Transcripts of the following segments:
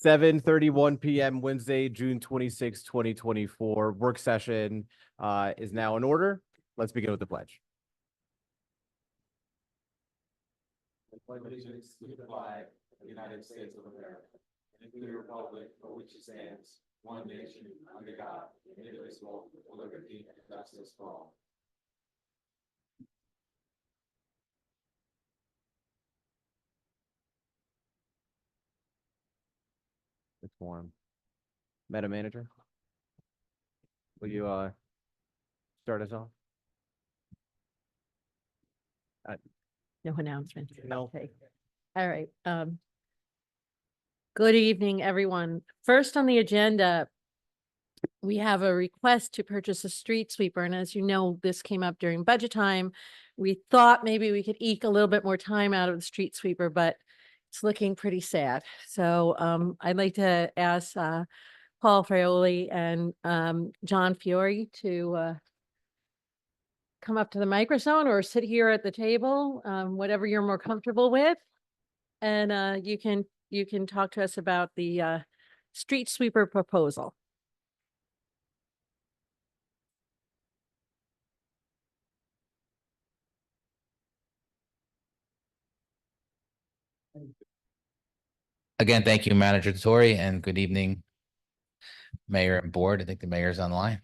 7:31 p.m. Wednesday, June 26, 2024. Work session is now in order. Let's begin with the pledge. I pledge allegiance to the flag of the United States of America and to the republic for which it stands, one nation, under God, indivisible, with liberty and justice for all. It's warm. Madam Manager, will you start us off? No announcements. No. Okay. All right. Good evening, everyone. First on the agenda, we have a request to purchase a street sweeper. And as you know, this came up during budget time. We thought maybe we could eke a little bit more time out of the street sweeper, but it's looking pretty sad. So I'd like to ask Paul Fraioli and John Fiore to come up to the microphone or sit here at the table, whatever you're more comfortable with. And you can talk to us about the street sweeper proposal. Again, thank you, Manager Tory, and good evening, Mayor and Board. I think the mayor's online.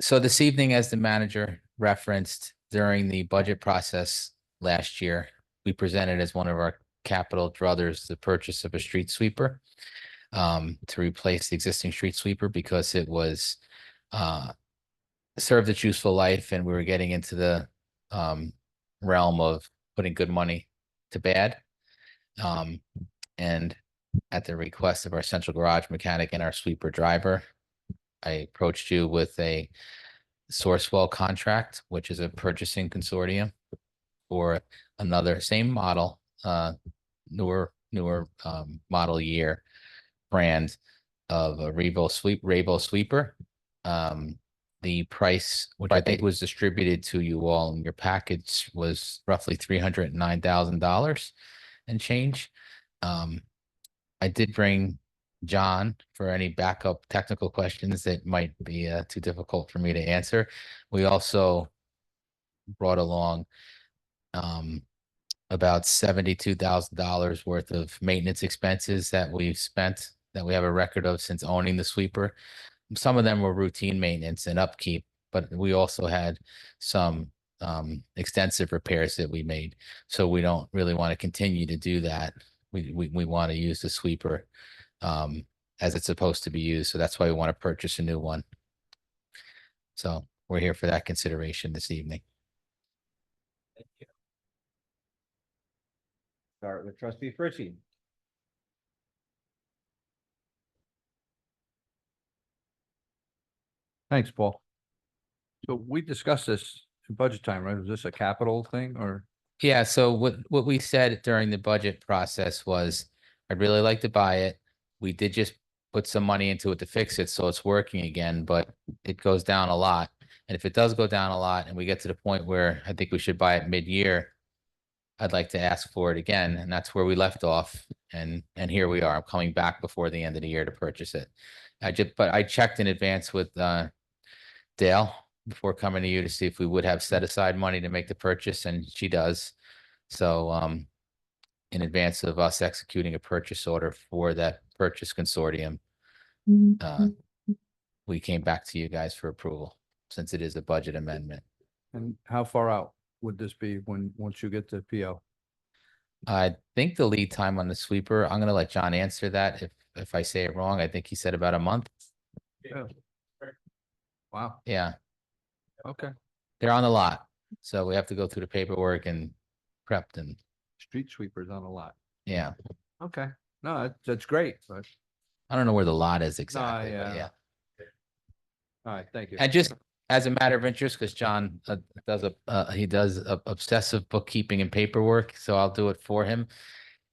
So this evening, as the manager referenced during the budget process last year, we presented as one of our capital druthers the purchase of a street sweeper to replace the existing street sweeper because it was served its useful life and we were getting into the realm of putting good money to bad. And at the request of our central garage mechanic and our sweeper driver, I approached you with a Sourcewell contract, which is a purchasing consortium for another same model, newer model year brand of a Rabo sweeper. The price, which I think was distributed to you all in your package, was roughly $309,000 and change. I did bring John for any backup technical questions that might be too difficult for me to answer. We also brought along about $72,000 worth of maintenance expenses that we've spent, that we have a record of since owning the sweeper. Some of them were routine maintenance and upkeep, but we also had some extensive repairs that we made. So we don't really want to continue to do that. We want to use the sweeper as it's supposed to be used. So that's why we want to purchase a new one. So we're here for that consideration this evening. Thank you. Start with Trustee Fritchie. Thanks, Paul. So we discussed this in budget time, right? Was this a capital thing or? Yeah, so what we said during the budget process was, I'd really like to buy it. We did just put some money into it to fix it, so it's working again, but it goes down a lot. And if it does go down a lot and we get to the point where I think we should buy it mid-year, I'd like to ask for it again, and that's where we left off. And here we are. I'm coming back before the end of the year to purchase it. But I checked in advance with Dale before coming to you to see if we would have set aside money to make the purchase, and she does. So in advance of us executing a purchase order for that purchase consortium, we came back to you guys for approval since it is a budget amendment. And how far out would this be once you get the PO? I think the lead time on the sweeper, I'm going to let John answer that. If I say it wrong, I think he said about a month. Yeah. Wow. Yeah. Okay. They're on the lot. So we have to go through the paperwork and prep them. Street sweepers on a lot. Yeah. Okay. No, that's great. But I don't know where the lot is exactly. yeah. But yeah. All right. Thank you. And just as a matter of interest, because John does obsessive bookkeeping and paperwork, so I'll do it for him.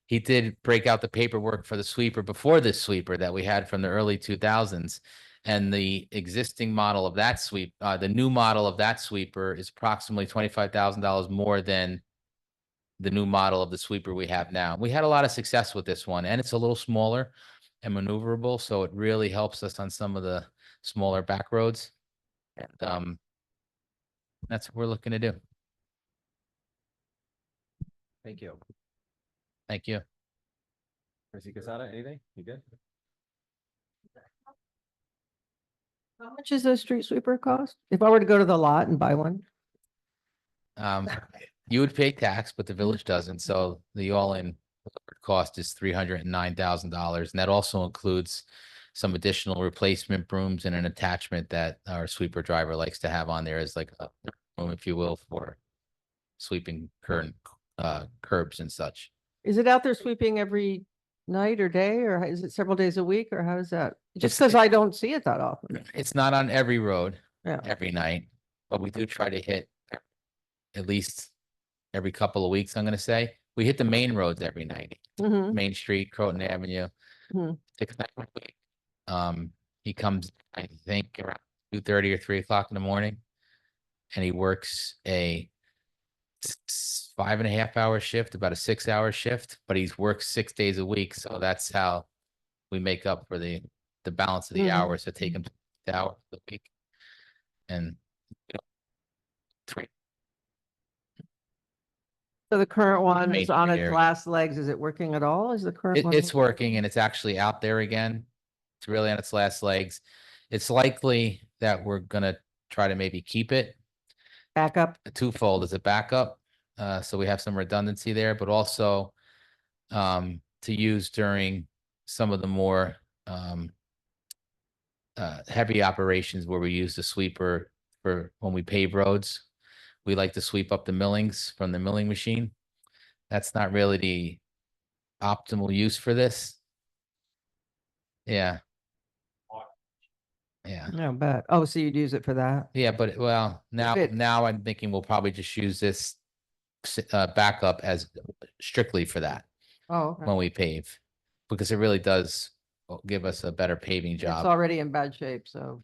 He did break out the paperwork for the sweeper before this sweeper that we had from the early 2000s. And the existing model of that the new model of that sweeper is approximately $25,000 more than the new model of the sweeper we have now. We had a lot of success with this one, and it's a little smaller and maneuverable, so it really helps us on some of the smaller back roads. And that's what we're looking to do. Thank you. Thank you. Trustee Casada, anything? You good? How much does a street sweeper cost? If I were to go to the lot and buy one? You would pay tax, but the village doesn't, so the all-in cost is $309,000, and that also includes some additional replacement brooms and an attachment that our sweeper driver likes to have on there as like a room, if you will, for sweeping current curbs and such. Is it out there sweeping every night or day, or is it several days a week, or how is that? Just It's- because I don't see it that often. It's not on every road Yeah. every night, but we do try to hit at least every couple of weeks, I'm gonna say. We hit the main roads every night. Mhm. Main Street, Croton Avenue. Mhm. 6 nights a week. He comes, I think, around 2:30 or 3 o'clock in the morning. And he works a 5.5 hour shift, about a 6 hour shift, but he's worked 6 days a week. So that's how we make up for the balance of the Mhm. hours that take him the hour of the week. And you know, three, So the current one Main is on Street its area. last legs. Is it working at all? Is the current one? it's working and it's actually out there again. It's really on its last legs. It's likely that we're gonna try to maybe keep it Back up? twofold as a backup. So we have some redundancy there, but also to use during some of the more heavy operations where we use the sweeper for when we pave roads. We like to sweep up the millings from the milling machine. That's not really the optimal use for this. Yeah. Yeah. No, bet. Oh, so you'd use it for that? Yeah, but well, it- now I'm thinking we'll probably just use this backup as strictly for that Oh, okay. when we pave, because it really does give us a better paving It's job. already in bad shape, so.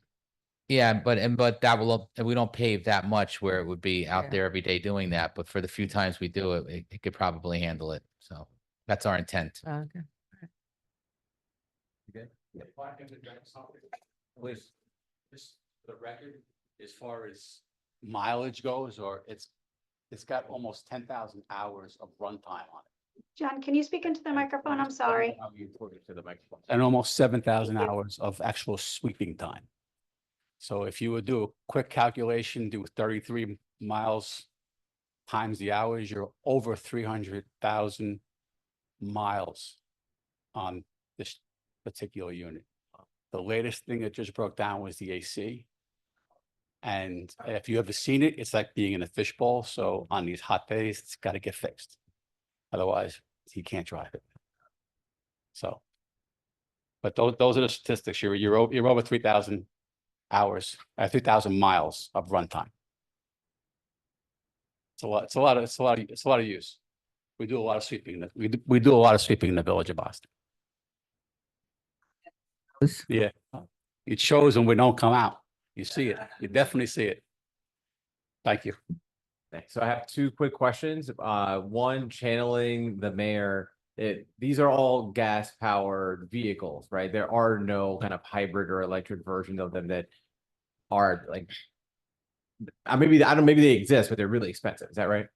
Yeah, but that will, we don't pave that much where it would be out Yeah. there every day doing that, but for the few times we do it, it could probably handle it. So that's our intent. Okay. If I can interject something, please. Just for the record, as far as mileage goes, or it's got almost 10,000 hours of runtime on it. John, can you speak into the microphone? I'm sorry. I'll be important to the microphone. And almost 7,000 Thank you. hours of actual sweeping time. So if you would do a quick calculation, do 33 miles times the hours, you're over 300,000 miles on this particular unit. The latest thing that just broke down was the AC. And if you ever seen it, it's like being in a fishbowl. So on these hot days, it's got to get fixed. Otherwise, he can't drive it. So. But those are the statistics. You're over 3,000 hours, 3,000 miles of runtime. It's a lot of use. We do a lot of sweeping. We do a lot of sweeping in the village of Boston. Yeah, it shows when we don't come out. You see it. You definitely see it. Thank you. Thanks. So I have two quick questions. One, channeling the mayor. These are all gas powered vehicles, right? There are no kind of hybrid or electric version of them that are like, maybe, I don't, maybe they exist, but they're really expensive. Is that right?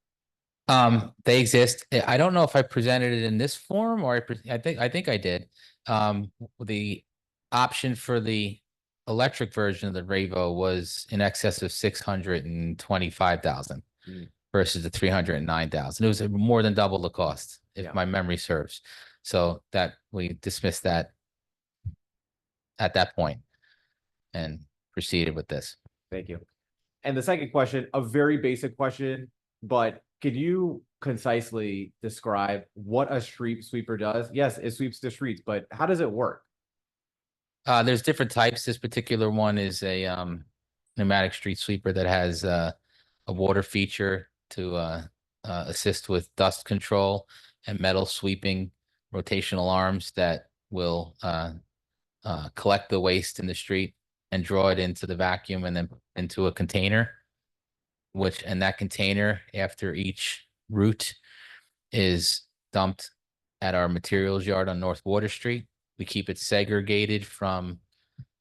They exist. I don't know if I presented it in this form or I think I did. The option for the electric version of the Revo was in excess of 625,000 Mm. versus the 309,000. It was more than double the cost, if Yeah. my memory serves. So that we dismissed that at that point and proceeded with this. Thank you. And the second question, a very basic question, but could you concisely describe what a street sweeper does? Yes, it sweeps the streets, but how does it work? There's different types. This particular one is a pneumatic street sweeper that has a water feature to assist with dust control and metal sweeping rotational arms that will collect the waste in the street and draw it into the vacuum and then into a container, and that container after each route is dumped at our materials yard on North Water Street. We keep it segregated from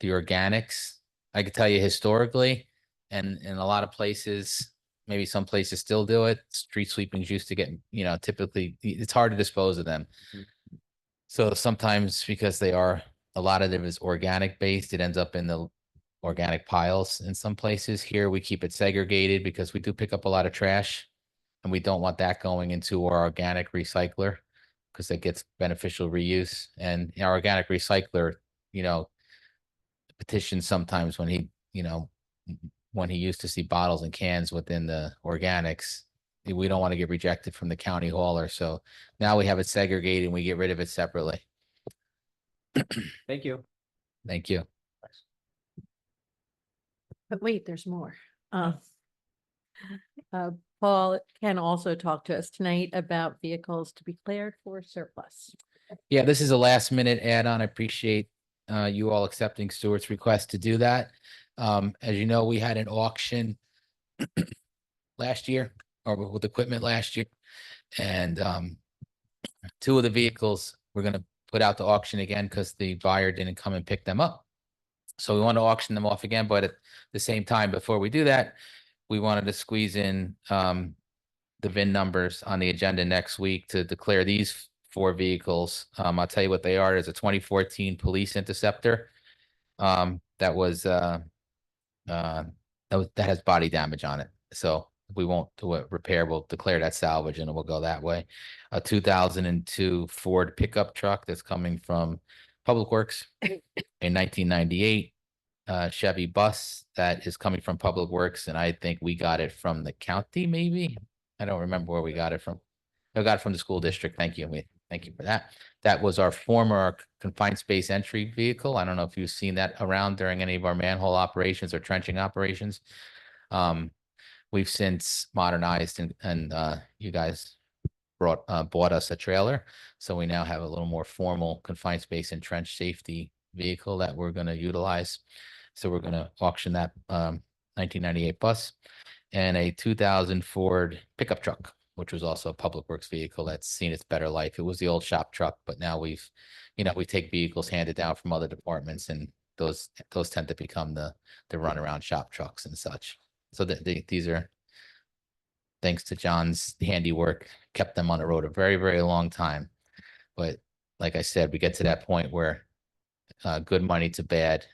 the organics. I could tell you historically, and in a lot of places, maybe some places still do it. Street sweepings used to get, typically it's hard to dispose of them. So sometimes because a lot of it is organic based, it ends up in the organic piles in some places. Here we keep it segregated because we do pick up a lot of trash and we don't want that going into our organic recycler because it gets beneficial reuse. And our organic recycler, petitions sometimes when when he used to see bottles and cans within the organics, we don't want to get rejected from the county hauler. So now we have it segregated and we get rid of it separately. Thank you. Thank you. But wait, there's more. Paul can also talk to us tonight about vehicles to be declared for surplus. Yeah, this is a last minute add-on. I appreciate you all accepting Stuart's request to do that. As you know, we had an auction last year or with equipment last year. And two of the vehicles we're going to put out to auction again because the buyer didn't come and pick them up. So we want to auction them off again. But at the same time, before we do that, we wanted to squeeze in the VIN numbers on the agenda next week to declare these 4 vehicles. I'll tell you what they are. There's a 2014 Police Interceptor that has body damage on it. So we won't do a repair. We'll declare that salvage and we'll go that way. A 2002 Ford pickup truck that's coming from Public Works. A 1998 Chevy bus that is coming from Public Works, and I think we got it from the county, maybe. I don't remember where we got it from. I got it from the school district. Thank you. Thank you for that. That was our former confined space entry vehicle. I don't know if you've seen that around during any of our manhole operations or trenching operations. We've since modernized and you guys bought us a trailer. So we now have a little more formal confined space and trench safety vehicle that we're going to utilize. So we're going to auction that 1998 bus and a 2000 Ford pickup truck, which was also a Public Works vehicle that's seen its better life. It was the old shop truck, but now we take vehicles handed down from other departments, and those tend to become the runaround shop trucks and such. So these are, thanks to John's handiwork, kept them on the road a very, very long time. But like I said, we get to that point where good money to bad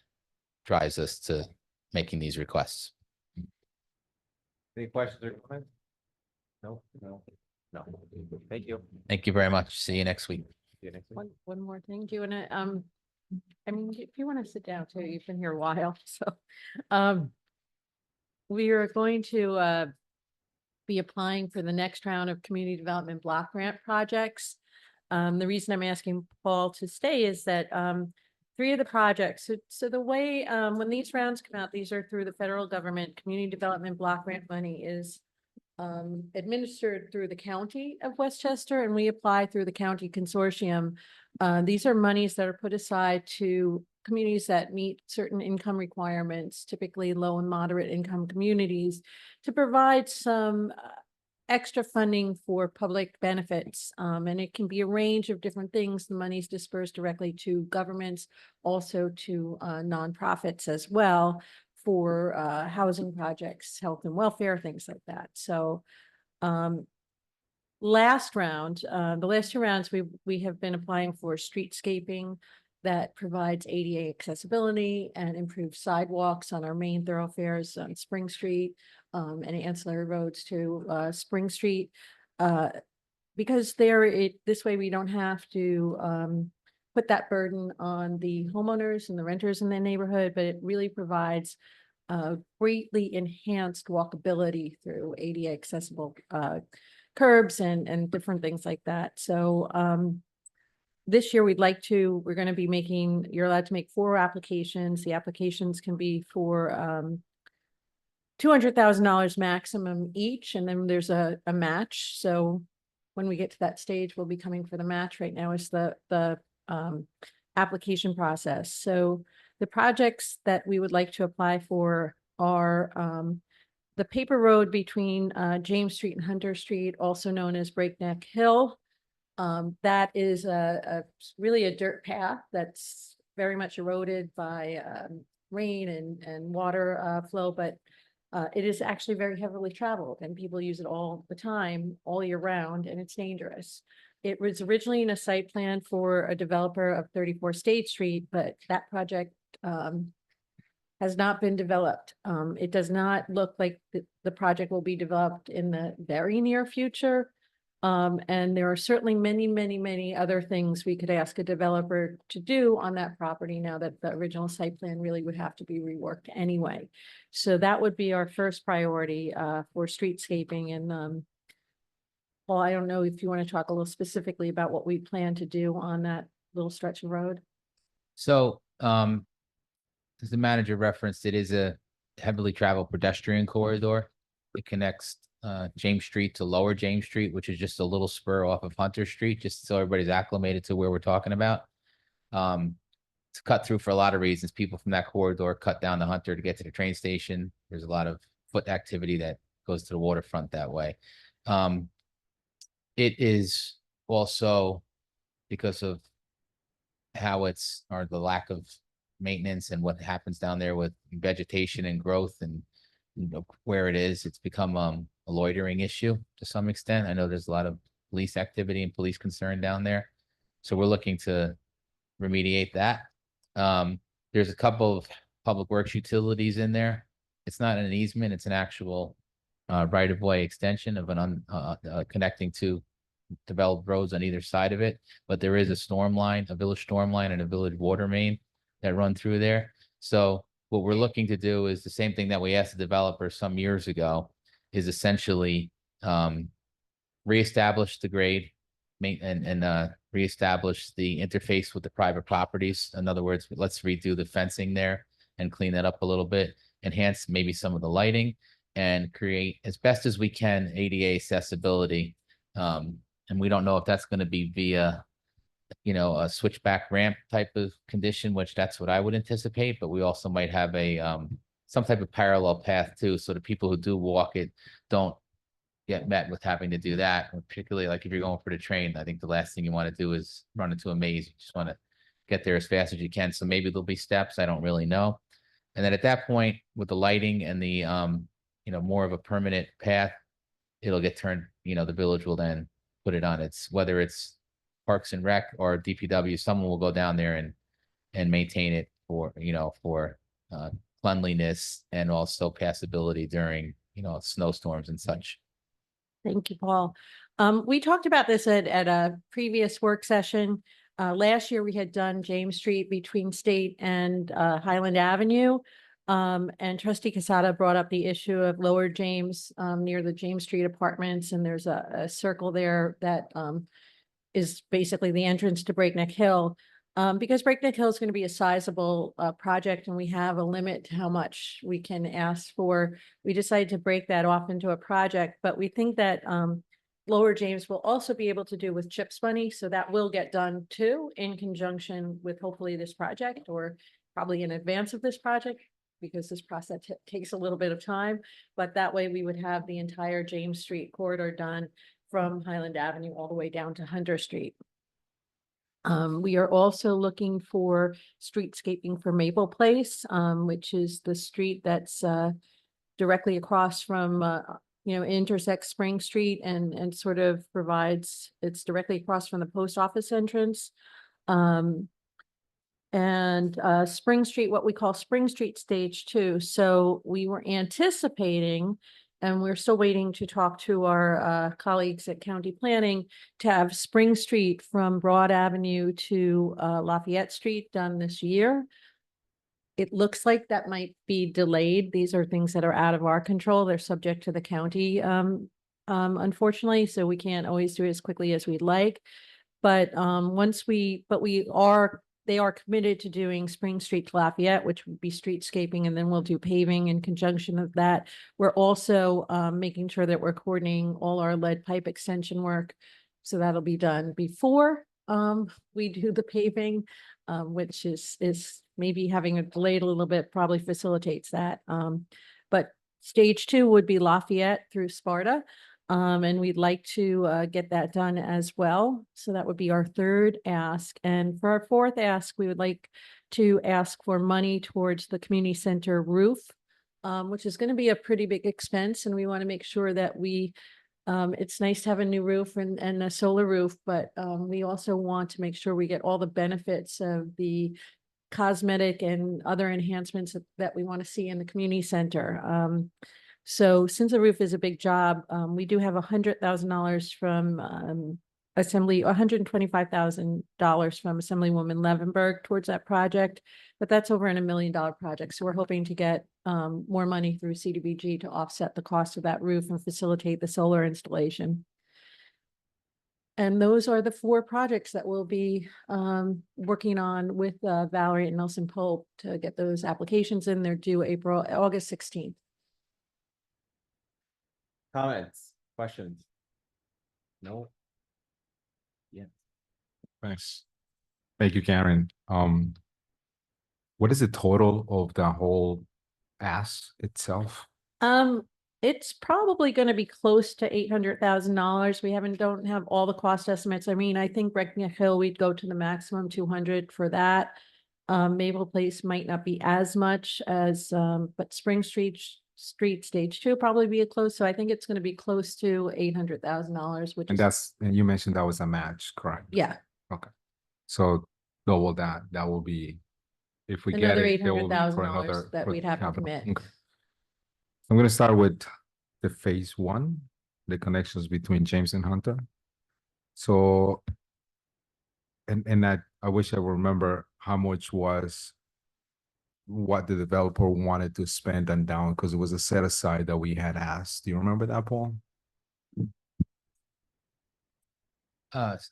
drives us to making these requests. Any questions or comments? No. Thank you. Thank you very much. See you next week. See you next week. One more thing. Do you want to, I mean, if you want to sit down too, you've been here a while, so, we are going to, be applying for the next round of community development block grant projects. The reason I'm asking Paul to stay is that, 3 of the projects, so the way, when these rounds come out, these are through the federal government. Community development block grant money is administered through the county of Westchester, and we apply through the county consortium. These are monies that are put aside to communities that meet certain income requirements, typically low and moderate income communities, to provide some extra funding for public benefits. And it can be a range of different things. The money is dispersed directly to governments, also to nonprofits as well, for housing projects, health and welfare, things like that. So last round, the last 2 rounds, we have been applying for streetscaping that provides ADA accessibility and improves sidewalks on our main thoroughfares on Spring Street and ancillary roads to Spring Street. Because this way we don't have to put that burden on the homeowners and the renters in the neighborhood, but it really provides greatly enhanced walkability through ADA accessible curbs and different things like that. So this year we're going to be you're allowed to make 4 applications. The applications can be for $200,000 maximum each, and then there's a match. So when we get to that stage, we'll be coming for the match. Right now is the application process. So the projects that we would like to apply for are the paper road between James Street and Hunter Street, also known as Breakneck Hill. That is really a dirt path that's very much eroded by rain and water flow, but it is actually very heavily traveled and people use it all the time, all year round, and it's dangerous. It was originally in a site plan for a developer of 34 State Street, but that project has not been developed. It does not look like the project will be developed in the very near future. And there are certainly many other things we could ask a developer to do on that property now that the original site plan really would have to be reworked anyway. So that would be our first priority for streetscaping. And Paul, I don't know if you want to talk a little specifically about what we plan to do on that little stretch of road. So, as the manager referenced, it is a heavily traveled pedestrian corridor. It connects James Street to Lower James Street, which is just a little spur off of Hunter Street, just so everybody's acclimated to where we're talking about. It's cut through for a lot of reasons. People from that corridor cut down to Hunter to get to the train station. There's a lot of foot activity that goes to the waterfront that way. It is also because of how it's, or the lack of maintenance and what happens down there with vegetation and growth and where it is, it's become a loitering issue to some extent. I know there's a lot of police activity and police concern down there. So we're looking to remediate that. There's a couple of public works utilities in there. It's not an easement, it's an actual right-of-way extension of an connecting to developed roads on either side of it. But there is a storm line, a village storm line and a village water main that run through there. So what we're looking to do is the same thing that we asked the developer some years ago, is essentially reestablish the grade and reestablish the interface with the private properties. In other words, let's redo the fencing there and clean that up a little bit, enhance maybe some of the lighting, and create as best as we can ADA accessibility. And we don't know if that's going to be via, you know, a switchback ramp type of condition, which that's what I would anticipate, but we also might have a some type of parallel path too, so the people who do walk it don't get met with having to do that. Particularly like if you're going for the train, I think the last thing you want to do is run into a maze. You just want to get there as fast as you can. So maybe there'll be steps, I don't really know. And then at that point, with the lighting and the you know, more of a permanent path, it'll get turned, you know, the village will then put it on its, whether it's Parks and Rec or DPW, someone will go down there and maintain it for, you know, for cleanliness and also passability during, you know, snowstorms and such. Thank you, Paul. We talked about this at a previous work session. Last year, we had done James Street between State and Highland Avenue. And Trustee Casada brought up the issue of Lower James near the James Street apartments. And there's a circle there that is basically the entrance to Breakneck Hill. Because Breakneck Hill is going to be a sizable project and we have a limit to how much we can ask for. We decided to break that off into a project, but we think that Lower James will also be able to do with CHIPS money. So that will get done too, in conjunction with hopefully this project, or probably in advance of this project, because this process takes a little bit of time. But that way we would have the entire James Street corridor done from Highland Avenue all the way down to Hunter Street. We are also looking for streetscaping for Maple Place, which is the street that's directly across from, you know, intersects Spring Street and sort of provides, it's directly across from the post office entrance. And Spring Street, what we call Spring Street Stage 2. So we were anticipating, and we're still waiting to talk to our colleagues at County Planning, to have Spring Street from Broad Avenue to Lafayette Street done this year. It looks like that might be delayed. These are things that are out of our control. They're subject to the county, unfortunately, so we can't always do it as quickly as we'd like. But they are committed to doing Spring Street to Lafayette, which would be streetscaping, and then we'll do paving in conjunction with that. We're also making sure that we're coordinating all our lead pipe extension work. So that'll be done before we do the paving, which is maybe having it delayed a little bit, probably facilitates that. But Stage 2 would be Lafayette through Sparta. And we'd like to get that done as well. So that would be our third ask. And for our fourth ask, we would like to ask for money towards the community center roof, which is going to be a pretty big expense. And we want to make sure that it's nice to have a new roof and a solar roof, but we also want to make sure we get all the benefits of the cosmetic and other enhancements that we want to see in the community center. So since the roof is a big job, we do have $100,000 from $125,000 from Assemblywoman Levenberg towards that project, but that's over in $1 million project. So we're hoping to get more money through CDBG to offset the cost of that roof and facilitate the solar installation. And those are the 4 projects that we'll be working on with Valerie and Nelson Pope to get those applications in. They're due August 16th. Comments, questions? No? Thanks. Thank you, Karen. What is the total of the whole ask itself? It's probably going to be close to $800,000. We don't have all the cost estimates. I mean, I think Breckenridge Hill, we'd go to the maximum 200 for that. Maple Place might not be as much as, but Spring Street Stage 2 probably be close. So I think it's going to be close to $800,000, which And is, and you mentioned that was a match, correct? yeah, Okay. So double that, that will be, if we get another it, there will be for $800,000 another. that for we'd have to capital. commit. Okay. I'm gonna start with the phase 1, the connections between James and Hunter. So, and I wish I would remember how much was what the developer wanted to spend on down, because it was a set aside that we had asked. Do you remember that, Paul?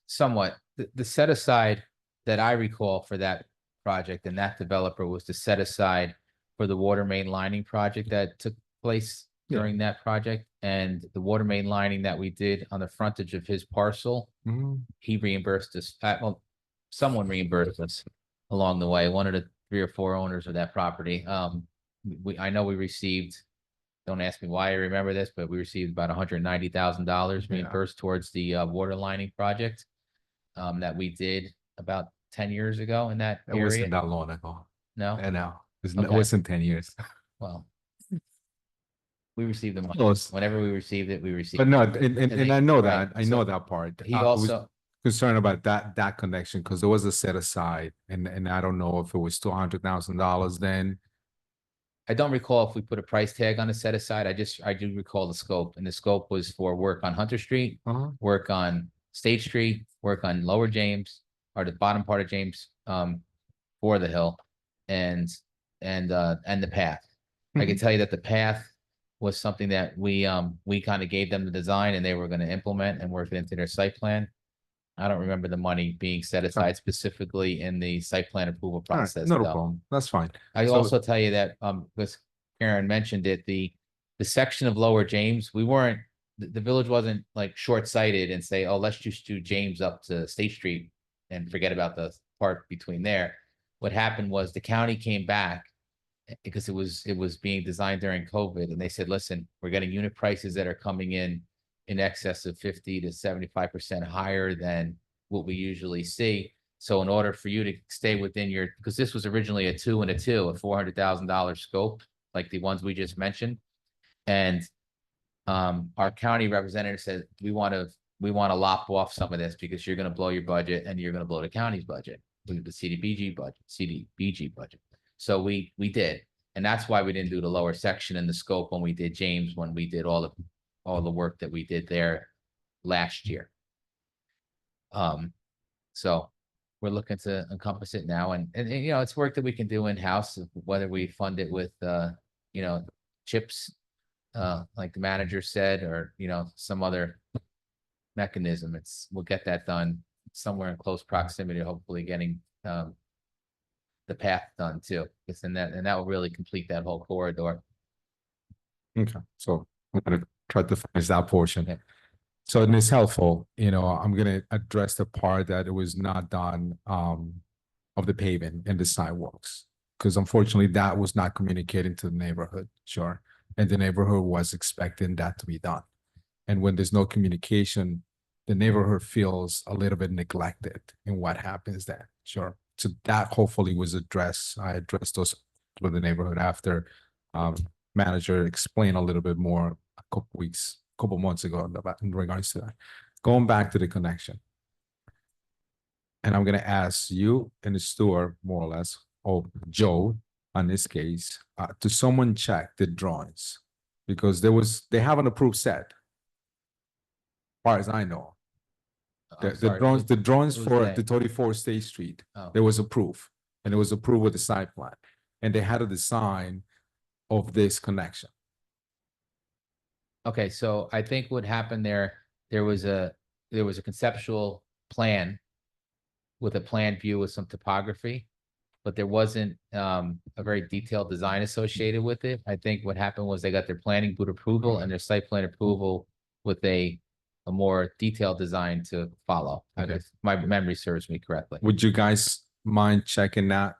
Somewhat. The set aside that I recall for that project and that developer was the set aside for the water main lining project that took place Yeah. during that project. And the water main lining that we did on the frontage of his parcel, Mhm. he reimbursed us. Well, someone reimbursed us along the way. One of the 3 or 4 owners of that property. I know we received. Don't ask me why I remember this, but we received about $190,000 reimbursed towards the water lining project that we did about 10 years ago in that It wasn't area. that long ago. No, I know. It Okay. wasn't 10 years. well, we received the money. Close. Whenever we received it, we received. But no, it. and I know Right, that, I know so that part. He I was also, concerned about that connection, because there was a set aside, and I don't know if it was $200,000 then. I don't recall if we put a price tag on the set aside. I do recall the scope, and the scope was for work on Hunter Street, work on State Street, work on Lower James, or the bottom part of James, for the hill, and the path. I can tell you that the path was something that we kind of gave them the design and they were going to implement and work it into their site plan. I don't remember the money being set aside specifically in the site plan approval All right, process. not a though. problem. That's fine. I So- also tell you that, because Karen mentioned it, the section of Lower James, the village wasn't like short-sighted and say, oh, let's just do James up to State Street and forget about the part between there. What happened was the county came back because it was being designed during COVID, and they said, listen, we're getting unit prices that are coming in excess of 50 to 75% higher than what we usually see. So in order for you to stay within because this was originally a 2 and a 2, a $400,000 scope, like the ones we just mentioned. And our county representative said, we want to lop off some of this because you're going to blow your budget and you're going to blow the county's budget, the CDBG budget. So we did. And that's why we didn't do the lower section in the scope when we did James, when we did all the work that we did there last year. So we're looking to encompass it now, and it's work that we can do in-house, whether we fund it with chips, like the manager said, or some other mechanism. We'll get that done somewhere in close proximity, hopefully getting the path done too, and that will really complete that whole corridor. Okay, so I'm gonna try to finish that portion. Yeah. So and it's helpful, I'm gonna address the part that it was not done of the paving and the sidewalks. Because unfortunately, that was not communicated to the neighborhood, sure. and the neighborhood was expecting that to be done. And when there's no communication, the neighborhood feels a little bit neglected. And what happens then? Sure. So that hopefully was addressed. I addressed those with the neighborhood after manager explained a little bit more a couple months ago about in regards to that. Going back to the connection. And I'm gonna ask you and the steward, more or less, or Joe, on this case, to someone check the drawings. Because they have an approved set. Far as I know. I'm The sorry, drawings, the drawings who's for they? the 34 State Street, Oh. there was approved. And it was approved with the site plan. And they had a design of this connection. Okay, so I think what happened there was a conceptual plan with a plan view with some topography, but there wasn't a very detailed design associated with it. I think what happened was they got their planning board approval and their site plan approval with a more detailed design to follow. Okay. If my memory serves me correctly. Would you guys mind checking that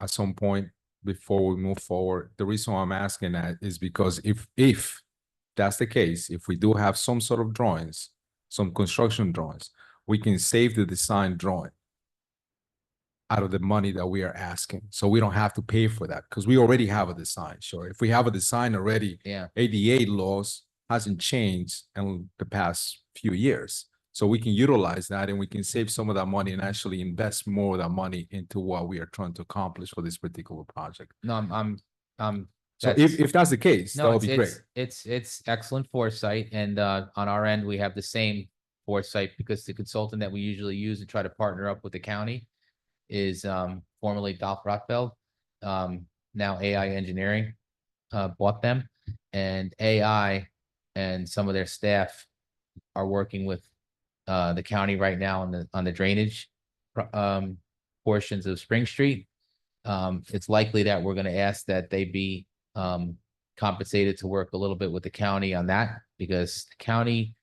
at some point before we move forward? The reason why I'm asking that is because if that's the case, if we do have some sort of drawings, some construction drawings, we can save the design drawing out of the money that we are asking. So we don't have to pay for that because we already have a design. Sure. If we have a design already, Yeah. ADA laws hasn't changed in the past few years. So we can utilize that and we can save some of that money and actually invest more of that money into what we are trying to accomplish for this particular project. No, So that's- if that's the case, that No, would be great. it's excellent foresight, and on our end, we have the same foresight because the consultant that we usually use and try to partner up with the county is formerly Dolph Rothfeld, now AI Engineering, bought them, and AI and some of their staff are working with the county right now on the drainage portions of Spring Street. It's likely that we're going to ask that they be compensated to work a little bit with the county on that because the county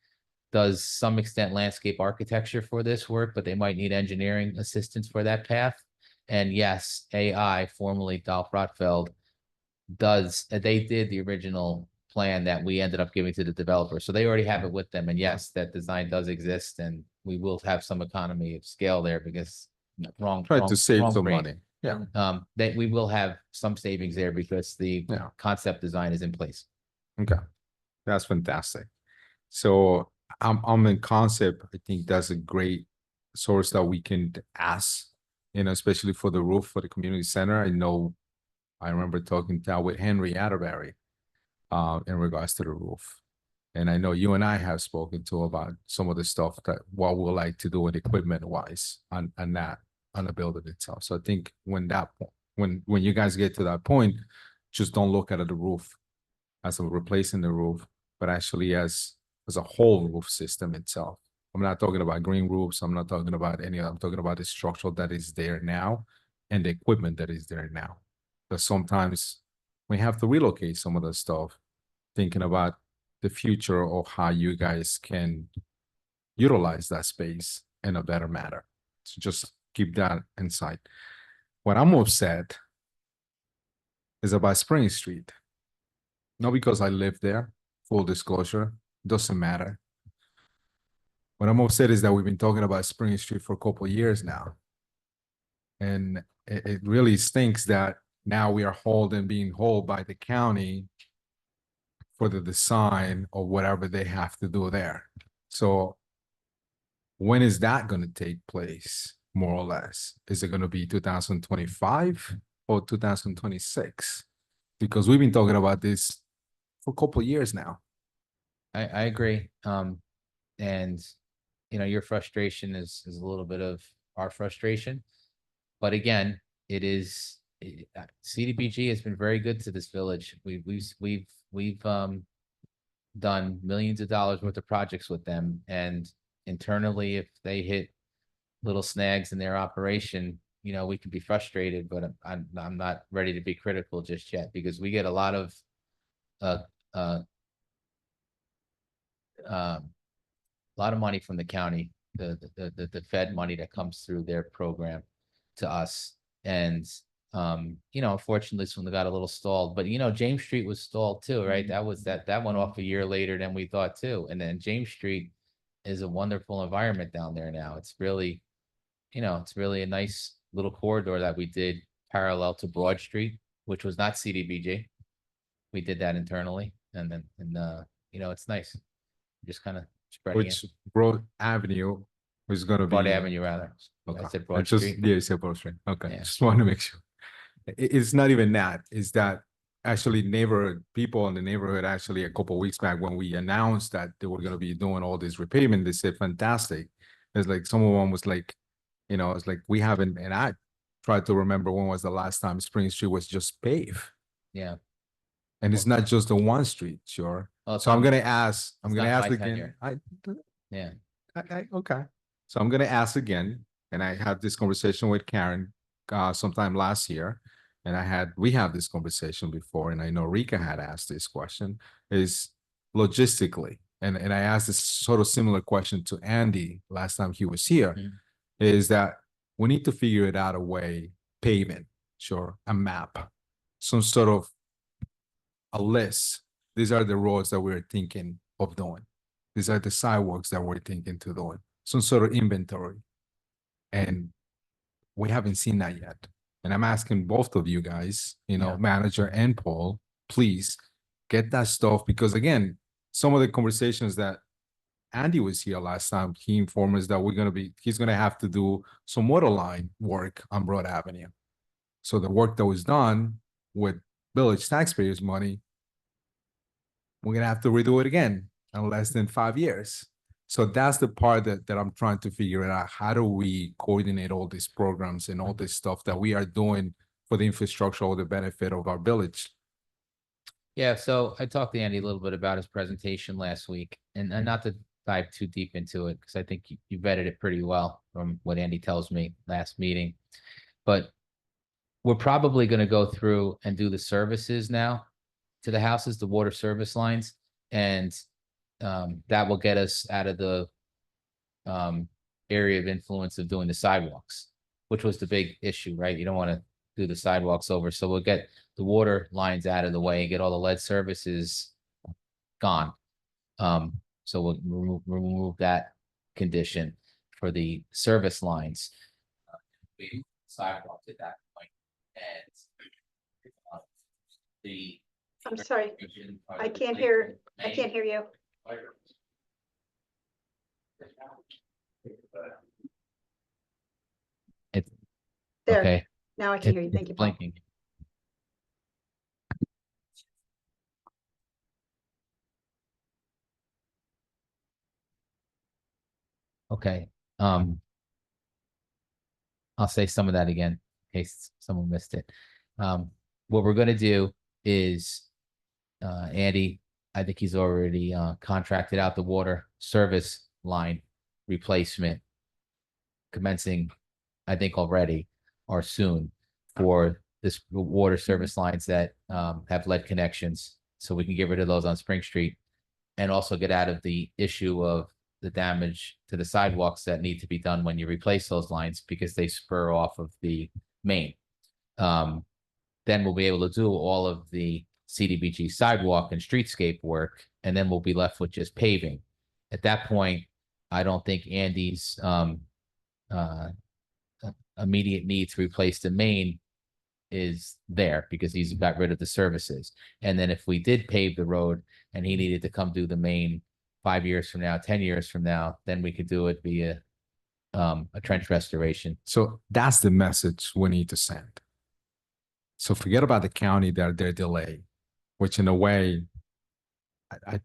does some extent landscape architecture for this work, but they might need engineering assistance for that path. And yes, AI, formerly Dolph Rothfeld, they did the original plan that we ended up giving to the developer. So they already have it with them. And yes, that design does exist and we will have some economy of scale there because Try to save some brain. money. Yeah. That we will have some savings there because the Yeah. concept design is in place. Okay. That's fantastic. So I'm in concept. I think that's a great source that we can ask, especially for the roof for the community center. I remember talking with Henry Atterbury in regards to the roof. And I know you and I have spoken to about some of the stuff that what we like to do with equipment wise on the building itself. So I think when you guys get to that point, just don't look at the roof as a replacing the roof, but actually as a whole roof system itself. I'm not talking about green roofs. I'm not talking about I'm talking about the structure that is there now and the equipment that is there now. Because sometimes we have to relocate some of the stuff, thinking about the future of how you guys can utilize that space in a better manner. So just keep that in sight. What I'm upset is about Spring Street. Not because I live there, full disclosure, doesn't matter. What I'm upset is that we've been talking about Spring Street for a couple of years now. And it really stinks that now we are being held by the county for the design or whatever they have to do there. So when is that going to take place, more or less? Is it going to be 2025 or 2026? Because we've been talking about this for a couple of years now. I agree. And your frustration is a little bit of our frustration. But again, CDBG has been very good to this village. We've done millions of dollars worth of projects with them. And internally, if they hit little snags in their operation, we can be frustrated, but I'm not ready to be critical just yet because we get a lot of money from the county, the Fed money that comes through their program to us. And Unfortunately, this one got a little stalled, but James Street was stalled too, right? That went off a year later than we thought too. And then James Street is a wonderful environment down there now. It's really a nice little corridor that we did parallel to Broad Street, which was not CDBG. We did that internally, and it's nice. Just kind of spreading Which it. Broad Avenue is gonna be. Broad Avenue, rather. I Okay. said Broad just, Street. Yeah, you said Broad Street. Okay, Yeah. just want to make sure. It's not even that. It's that actually neighborhood people in the neighborhood actually a couple of weeks back when we announced that they were gonna be doing all this repavement, they said fantastic. It's like someone was like, it's like we haven't, and I tried to remember when was the last time Spring Street was just paved. Yeah. And it's not just the one street, sure. Well, it's So I'm on- gonna ask, it's not my again. tenure. Yeah. Okay. So I'm gonna ask again, and I had this conversation with Karen sometime last year. And we have this conversation before, and I know Rika had asked this question, is logistically, and I asked this sort of similar question to Andy last time he was here, Mhm. is that we need to figure it out a way, pavement, sure, a map, some sort of a list. These are the roads that we're thinking of doing. These are the sidewalks that we're thinking to doing, some sort of inventory. And we haven't seen that yet. And I'm asking both of you guys, Yeah. manager and Paul, please get that stuff, because again, some of the conversations that Andy was here last time, he informed us that he's gonna have to do some water line work on Broad Avenue. So the work that was done with village taxpayers' money, we're gonna have to redo it again in less than 5 years. So that's the part that I'm trying to figure out. How do we coordinate all these programs and all this stuff that we are doing for the infrastructure or the benefit of our village? Yeah, so I talked to Andy a little bit about his presentation last week, and not to dive too deep into it, because I think you vetted it pretty well from what Andy tells me last meeting. But we're probably going to go through and do the services now to the houses, the water service lines, and that will get us out of the area of influence of doing the sidewalks, which was the big issue, right? You don't want to do the sidewalks over. So we'll get the water lines out of the way and get all the lead services gone. So we'll remove that condition for the service lines. We sidewalks at that point. And the I'm sorry, I can't hear you. It's There, okay. now I can hear you. Thank you, Paul. Blinking. Okay. I'll say some of that again in case someone missed it. What we're gonna do is Andy, I think he's already contracted out the water service line replacement commencing, I think already or soon, for this water service lines that have lead connections. So we can get rid of those on Spring Street and also get out of the issue of the damage to the sidewalks that need to be done when you replace those lines, because they spur off of the main. Then we'll be able to do all of the CDBG sidewalk and streetscape work, and then we'll be left with just paving. At that point, I don't think Andy's immediate need to replace the main is there, because he's got rid of the services. And then if we did pave the road and he needed to come do the main 5 years from now, 10 years from now, then we could do it via a trench restoration. So that's the message we need to send. So forget about the county, their delay, which in a way,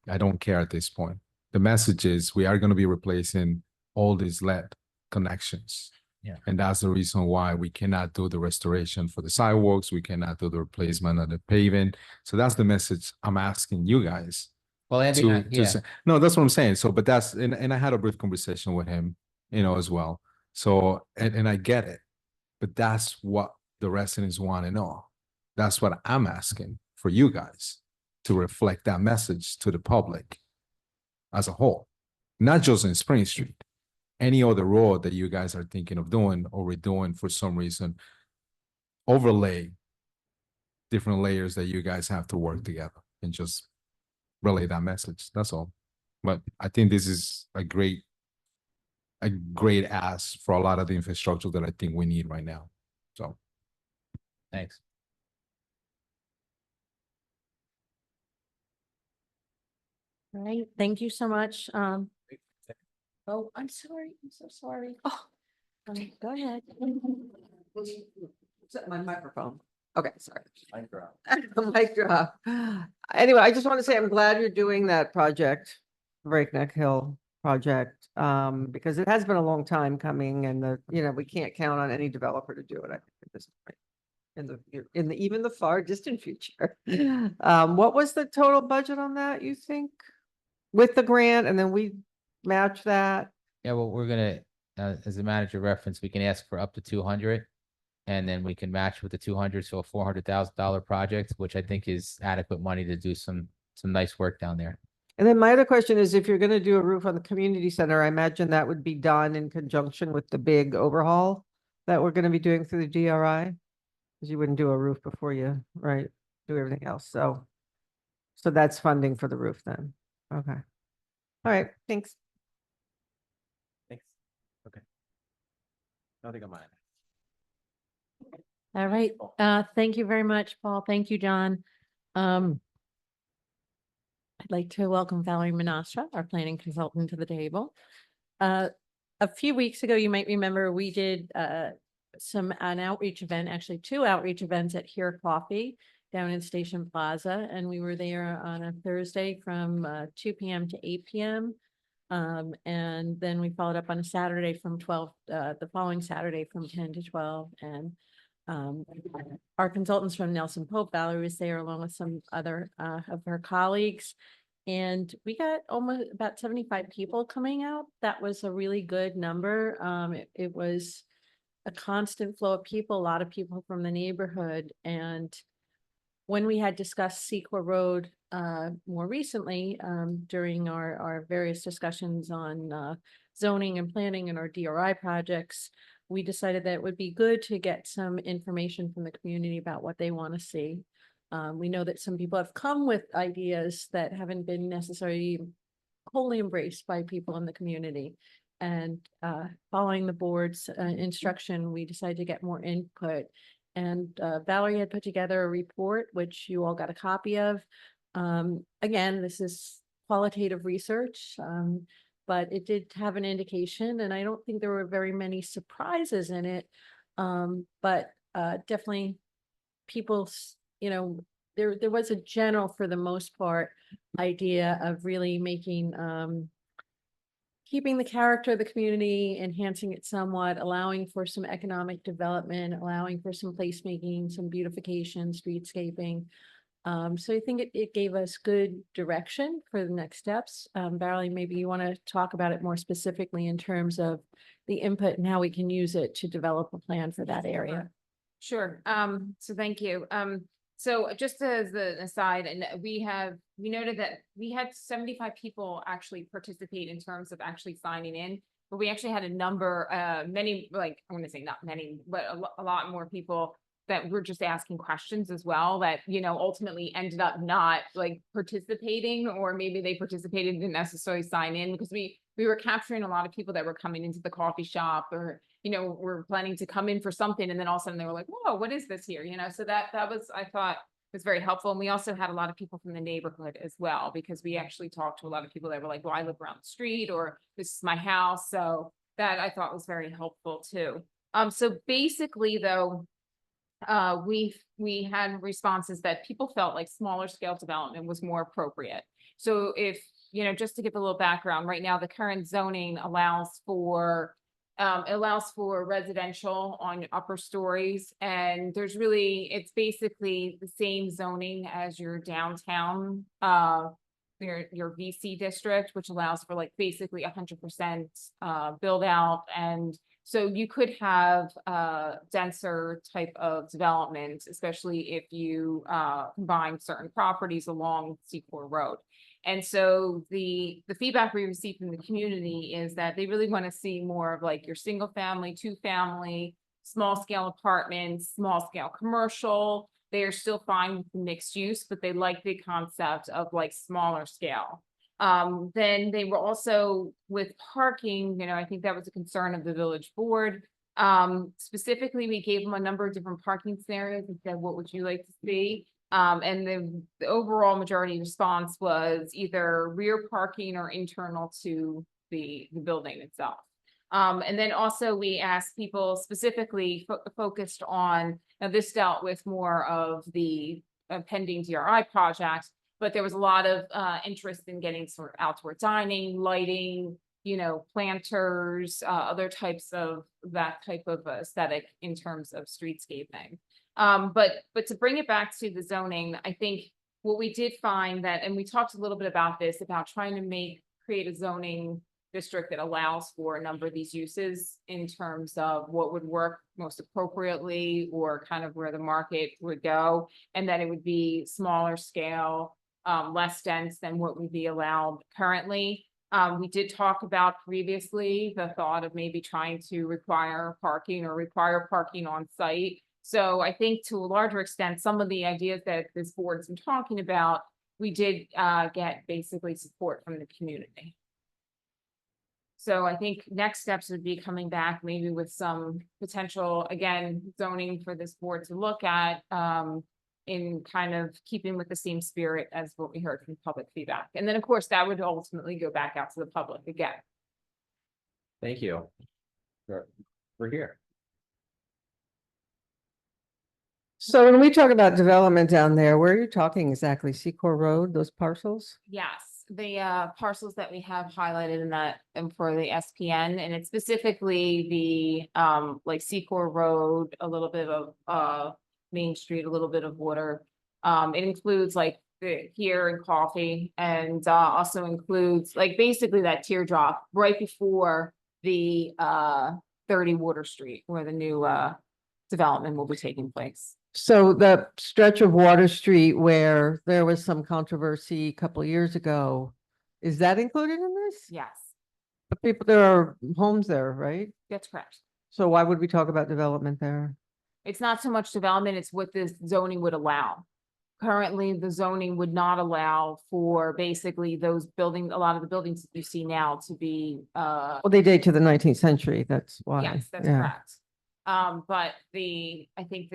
I don't care at this point. The message is we are going to be replacing all these lead connections. Yeah. And that's the reason why we cannot do the restoration for the sidewalks. We cannot do the replacement of the paving. So that's the message I'm asking you guys. Well, Andy, to say. No, that's what I'm saying. So, but that's, and I had a brief conversation with him, as well. So, and I get it, but that's what the residents want to know. That's what I'm asking for you guys to reflect that message to the public as a whole, not just in Spring Street, any other road that you guys are thinking of doing or redoing for some reason. overlay different layers that you guys have to work together and just relay that message. That's all. But I think this is a great ask for a lot of the infrastructure that I think we need right now. So Thanks. All right, thank you so much. Oh, I'm sorry. I'm so sorry. Oh, go ahead. Set my microphone. Okay, sorry. Mic drop. Anyway, I just want to say I'm glad you're doing that project, Breakneck Hill project, because it has been a long time coming and we can't count on any developer to do it, I think, at this point. In the even the far distant future. What was the total budget on that, you think? With the grant, and then we match that? Yeah, well, we're gonna, as a manager reference, we can ask for up to 200. And then we can match with the 200, so a $400,000 project, which I think is adequate money to do some nice work down there. And then my other question is, if you're gonna do a roof on the community center, I imagine that would be done in conjunction with the big overhaul that we're gonna be doing through the DRI? Because you wouldn't do a roof before you, right, do everything else, so that's funding for the roof then, okay. All right, thanks. Thanks. Okay. Nothing on mine. All right, thank you very much, Paul. Thank you, John. I'd like to welcome Valerie Manastra, our planning consultant, to the table. A few weeks ago, you might remember we did an outreach event, actually 2 outreach events at Here Coffee down in Station Plaza, and we were there on a Thursday from 2 p.m. to 8 p.m. And then we followed up on a Saturday from 12, the following Saturday from 10 to 12, and our consultants from Nelson Pope, Valerie was there along with some other of her colleagues. And we got almost about 75 people coming out. That was a really good number. It was a constant flow of people, a lot of people from the neighborhood. And when we had discussed Secor Road more recently, during our various discussions on zoning and planning and our DRI projects, we decided that it would be good to get some information from the community about what they want to see. We know that some people have come with ideas that haven't been necessarily wholly embraced by people in the community. And following the board's instruction, we decided to get more input. And Valerie had put together a report, which you all got a copy of. Again, this is qualitative research, but it did have an indication, and I don't think there were very many surprises in it. But definitely people, there was a general, for the most part, idea of really making, keeping the character of the community, enhancing it somewhat, allowing for some economic development, allowing for some placemaking, some beautification, streetscaping. So I think it gave us good direction for the next steps. Valerie, maybe you want to talk about it more specifically in terms of the input and how we can use it to develop a plan for that area. Sure. So thank you. So just as an aside, and we noted that we had 75 people actually participate in terms of actually signing in, but we actually had a number, many, like, I want to say not many, but a lot more people that were just asking questions as well that, ultimately ended up not like participating, or maybe they participated and didn't necessarily sign in, because we were capturing a lot of people that were coming into the coffee shop, or, were planning to come in for something. And then all of a sudden they were like, whoa, what is this here? So that was, I thought, was very helpful. And we also had a lot of people from the neighborhood as well, because we actually talked to a lot of people that were like, well, I live around the street, or this is my house. So that I thought was very helpful too. So basically though, we had responses that people felt like smaller scale development was more appropriate. So if, just to give a little background, right now, the current zoning allows for residential on upper stories, and it's basically the same zoning as your downtown, your VC district, which allows for like basically 100% build out. And so you could have denser type of development, especially if you combine certain properties along Secor Road. And so the feedback we received from the community is that they really want to see more of like your single family, 2 family, small scale apartments, small scale commercial. They are still fine with mixed use, but they like the concept of like smaller scale. Then they were also with parking, I think that was a concern of the village board. Specifically, we gave them a number of different parking scenarios and said, what would you like to see? And the overall majority response was either rear parking or internal to the building itself. And then also we asked people specifically focused on, now this dealt with more of the pending DRI project, but there was a lot of interest in getting sort of outdoor dining, lighting, planters, other types of that type of aesthetic in terms of streetscaping. But to bring it back to the zoning, I think what we did find that, and we talked a little bit about this, about trying to create a zoning district that allows for a number of these uses in terms of what would work most appropriately or kind of where the market would go, and that it would be smaller scale, less dense than what would be allowed currently. We did talk about previously the thought of maybe trying to require parking on site. So I think to a larger extent, some of the ideas that this board's been talking about, we did get basically support from the community. So I think next steps would be coming back maybe with some potential, again, zoning for this board to look at in kind of keeping with the same spirit as what we heard from public feedback. And then, of course, that would ultimately go back out to the public again. Thank you. We're here. So when we talk about development down there, where are you talking exactly? Secor Road, those parcels? Yes, the parcels that we have highlighted in that and for the SPN, and it's specifically the like Secor Road, a little bit of Main Street, a little bit of Water. It includes like here in Coffee, and also includes like basically that teardrop right before the 30 Water Street, where the new development will be taking place. So the stretch of Water Street where there was some controversy a couple of years ago, is that included in this? Yes, The people, there are homes there, right? that's correct. So why would we talk about development there? It's not so much development, it's what this zoning would allow. Currently, the zoning would not allow for basically those buildings, a lot of the buildings that you see now to be, Well, they date to the 19th century, that's why. yes, that's Yeah. correct. But I think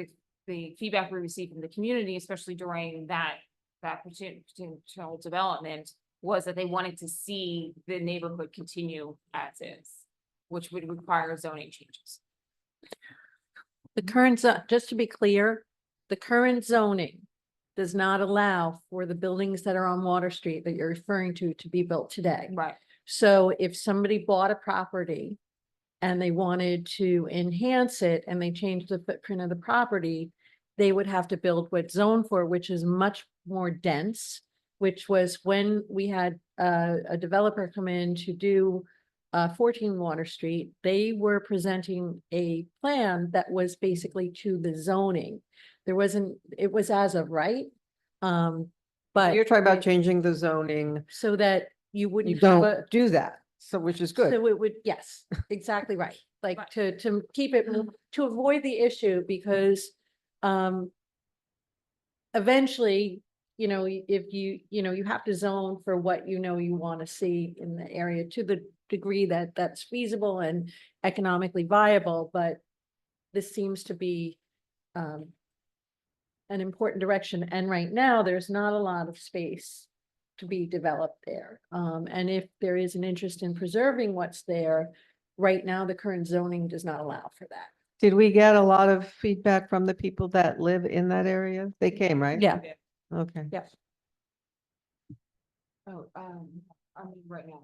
the feedback we received from the community, especially during that potential development, was that they wanted to see the neighborhood continue as is, which would require zoning changes. The current, just to be clear, the current zoning does not allow for the buildings that are on Water Street that you're referring to be built today. Right. So if somebody bought a property and they wanted to enhance it and they changed the footprint of the property, they would have to build what's zoned for, which is much more dense, which was when we had a developer come in to do 14 Water Street. They were presenting a plan that was basically to the zoning. It was as of right. But You're talking about changing the zoning. so that you wouldn't You have don't do that, so which is good. So it would, yes, exactly right. Like Right. to keep it, to avoid the issue, because eventually, if you have to zone for what you want to see in the area to the degree that that's feasible and economically viable, but this seems to be an important direction. And right now, there's not a lot of space to be developed there. And if there is an interest in preserving what's there, right now, the current zoning does not allow for that. Did we get a lot of feedback from the people that live in that area? They came, right? Yeah. Okay. Yes. Oh, I mean, right now.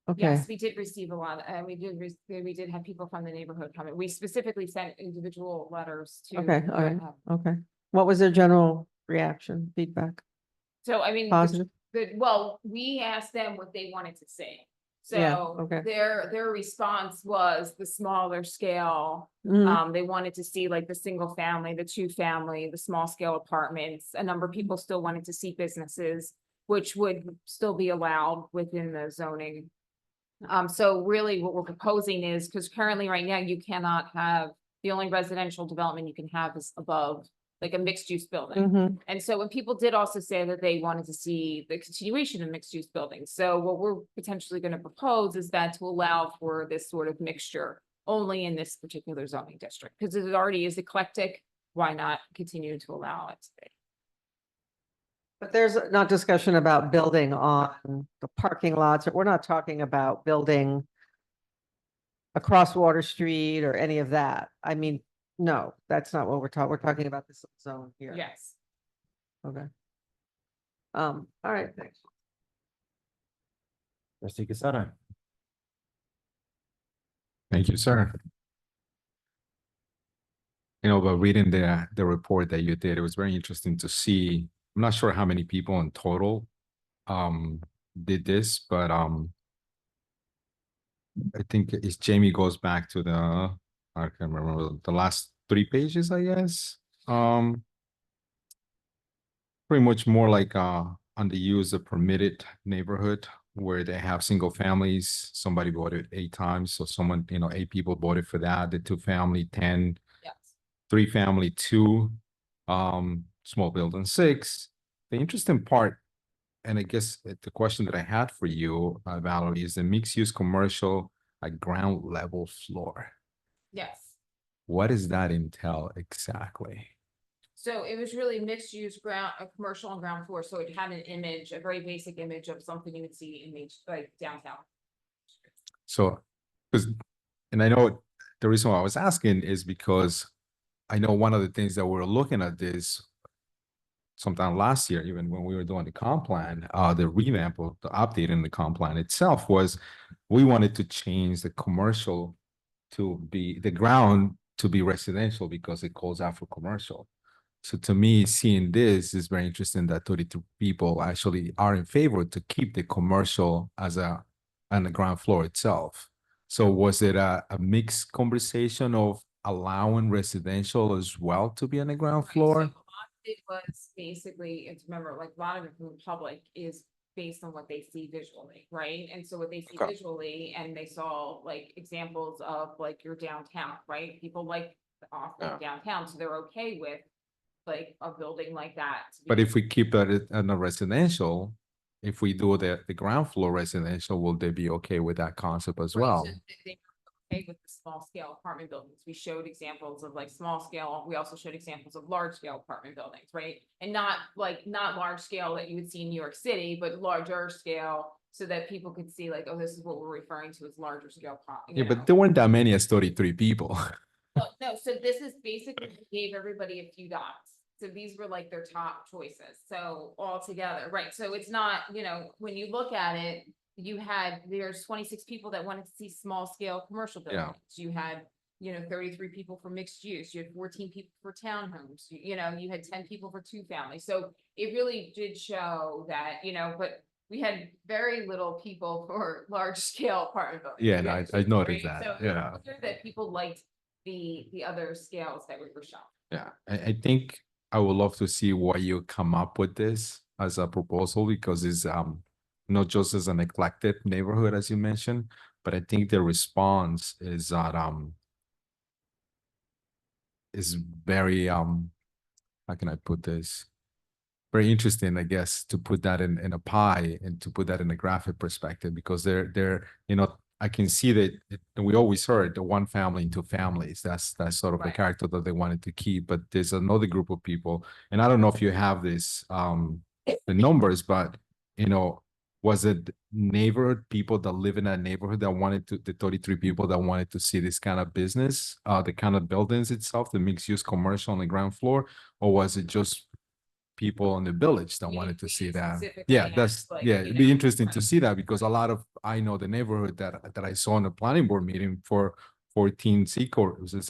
Okay. Yes, we did receive a lot, we did have people from the neighborhood coming. We specifically sent individual letters to. Okay, all right. Okay. What was their general reaction, feedback? So, I mean, Positive? well, we asked them what they wanted to see. Yeah, So okay. their response was the smaller scale. Mhm. They wanted to see like the single family, the 2-family, the small scale apartments. A number of people still wanted to see businesses, which would still be allowed within the zoning So really what we're proposing is, because currently right now you cannot have, the only residential development you can have is above like a mixed use building. Mhm. And so when people did also say that they wanted to see the continuation of mixed use buildings. So what we're potentially going to propose is that to allow for this sort of mixture only in this particular zoning district, because it already is eclectic. Why not continue to allow it to be? But there's not discussion about building on the parking lots. We're not talking about building across Water Street or any of that. I mean, no, that's not what we're talking. We're talking about this zone here. Yes. Okay. All right, thanks. Trustee Casada. Thank you, sir. But reading the report that you did, it was very interesting to see. I'm not sure how many people in total did this, but I think it's Jamie goes back to I can't remember the last 3 pages, I guess. Pretty much more like on the use of permitted neighborhood where they have single families. Somebody voted 8 times, so someone, 8 people voted for that. The 2 family 10, Yes. 3 family 2, small building 6. The interesting part, and I guess the question that I had for you, Valerie, is the mixed use commercial at ground level floor. Yes. What does that entail exactly? So it was really mixed use ground, a commercial on ground floor, so it had an image, a very basic image of something you would see in like downtown. So, and I know the reason why I was asking is because I know one of the things that we're looking at this sometime last year, even when we were doing the comp plan, the revamp of the update in the comp plan itself was we wanted to change the commercial to be the ground to be residential because it calls out for commercial. So to me, seeing this is very interesting that 32 people actually are in favor to keep the commercial as on the ground floor itself. So was it a mixed conversation of allowing residential as well to be on the ground Right, floor? so a lot of it was basically, and remember, like a lot of it from the public is based on what they see visually, right? And so what they see Okay. visually, and they saw like examples of like your downtown, right? People like the off downtown, so they're okay with like a building like that. to But be- if we keep that on the residential, if we do the ground floor residential, will they be okay with that concept as Right, well? so they were okay with the small scale apartment buildings. We showed examples of like small scale. We also showed examples of large scale apartment buildings, right? And not large scale that you would see in New York City, but larger scale so that people could see like, oh, this is what we're referring to as larger scale. Yeah, but there weren't that many as 33 people. No, so this is basically gave everybody a few dots. So these were like their top choices. So all together, right? So it's not, when you look at it, there's 26 people that wanted to see small scale commercial Yeah. buildings. You had, 33 people for mixed use. You had 14 people for townhomes. You had 10 people for 2 families. So it really did show that, but we had very little people for large scale apartment buildings. Yeah, We no, had I 2, noticed right? that, So it was yeah. clear that people liked the other scales that we were shown. Yeah, I think I would love to see why you come up with this as a proposal because it's not just as an eclectic neighborhood as you mentioned, but I think the response is that is very how can I put this? Very interesting, I guess, to put that in a pie and to put that in a graphic perspective because they're I can see that and we always heard the 1 family and 2 families. That's sort of the Right. character that they wanted to keep. But there's another group of people, and I don't know if you have this the numbers, but was it neighborhood people that live in that neighborhood that wanted to the 33 people that wanted to see this kind of business, the kind of buildings itself, the mixed use commercial on the ground floor, or was it just people in the village that We- wanted to we see that? specifically Yeah, asked, that's like, it'd be interesting to see that because a lot of I know the neighborhood that I saw in the planning board meeting for 14 Secor, was this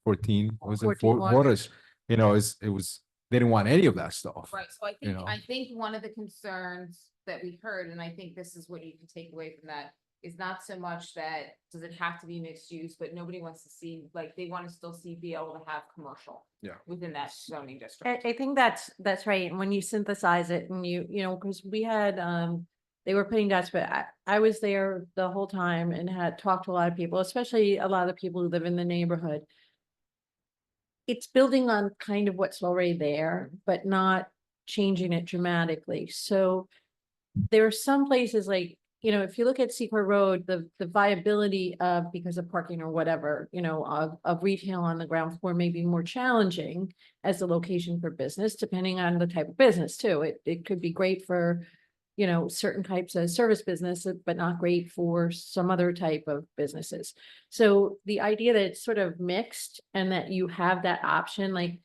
14 was it 14 Waters, it was they didn't want any of that stuff. Right, so you know. I think one of the concerns that we heard, and I think this is what you can take away from that, is not so much that, does it have to be mixed use, but nobody wants to see, like, they want to still be able to have commercial. Yeah. Within that zoning district. I think that's right. And when you synthesize it and because we had, they were putting dots, but I was there the whole time and had talked to a lot of people, especially a lot of the people who live in the neighborhood. It's building on kind of what's already there, but not changing it dramatically. So there are some places like, you know, if you look at Secret Road, the viability of, because of parking or whatever, you know, of retail on the ground floor may be more challenging as a location for business, depending on the type of business too. It could be great for, you know, certain types of service business, but not great for some other type of businesses. So the idea that it's sort of mixed and that you have that option, like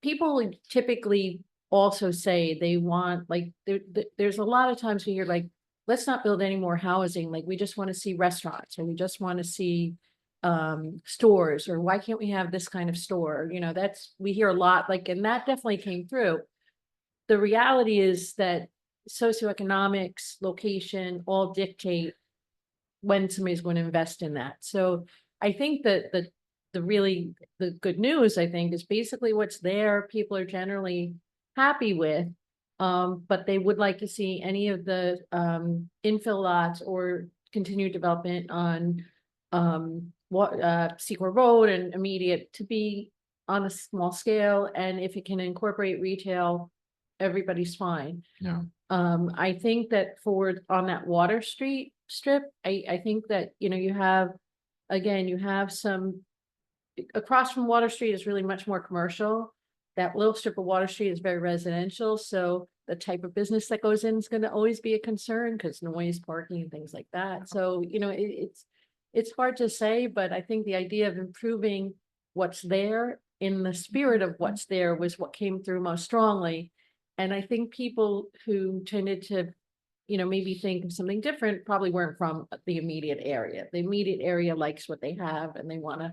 people typically also say they want, like, there's a lot of times where you're like, let's not build any more housing. Like, we just want to see restaurants, or we just want to see stores, or why can't we have this kind of store? You know, we hear a lot, like, and that definitely came through. The reality is that socioeconomics, location, all dictate when somebody's going to invest in that. So I think that the good news, I think, is basically what's there, people are generally happy with. But they would like to see any of the infill lots or continued development on Secret Road and immediate to be on a small scale. And if it can incorporate retail, everybody's fine. Yeah. I think that on that Water Street strip, I think that, you know, you have some, across from Water Street is really much more commercial. That little strip of Water Street is very residential, so the type of business that goes in is gonna always be a concern, because noise, parking, and things like that. So, you know, it's hard to say, but I think the idea of improving what's there in the spirit of what's there was what came through most strongly. And I think people who tended to, you know, maybe think of something different probably weren't from the immediate area. The immediate area likes what they have and they want to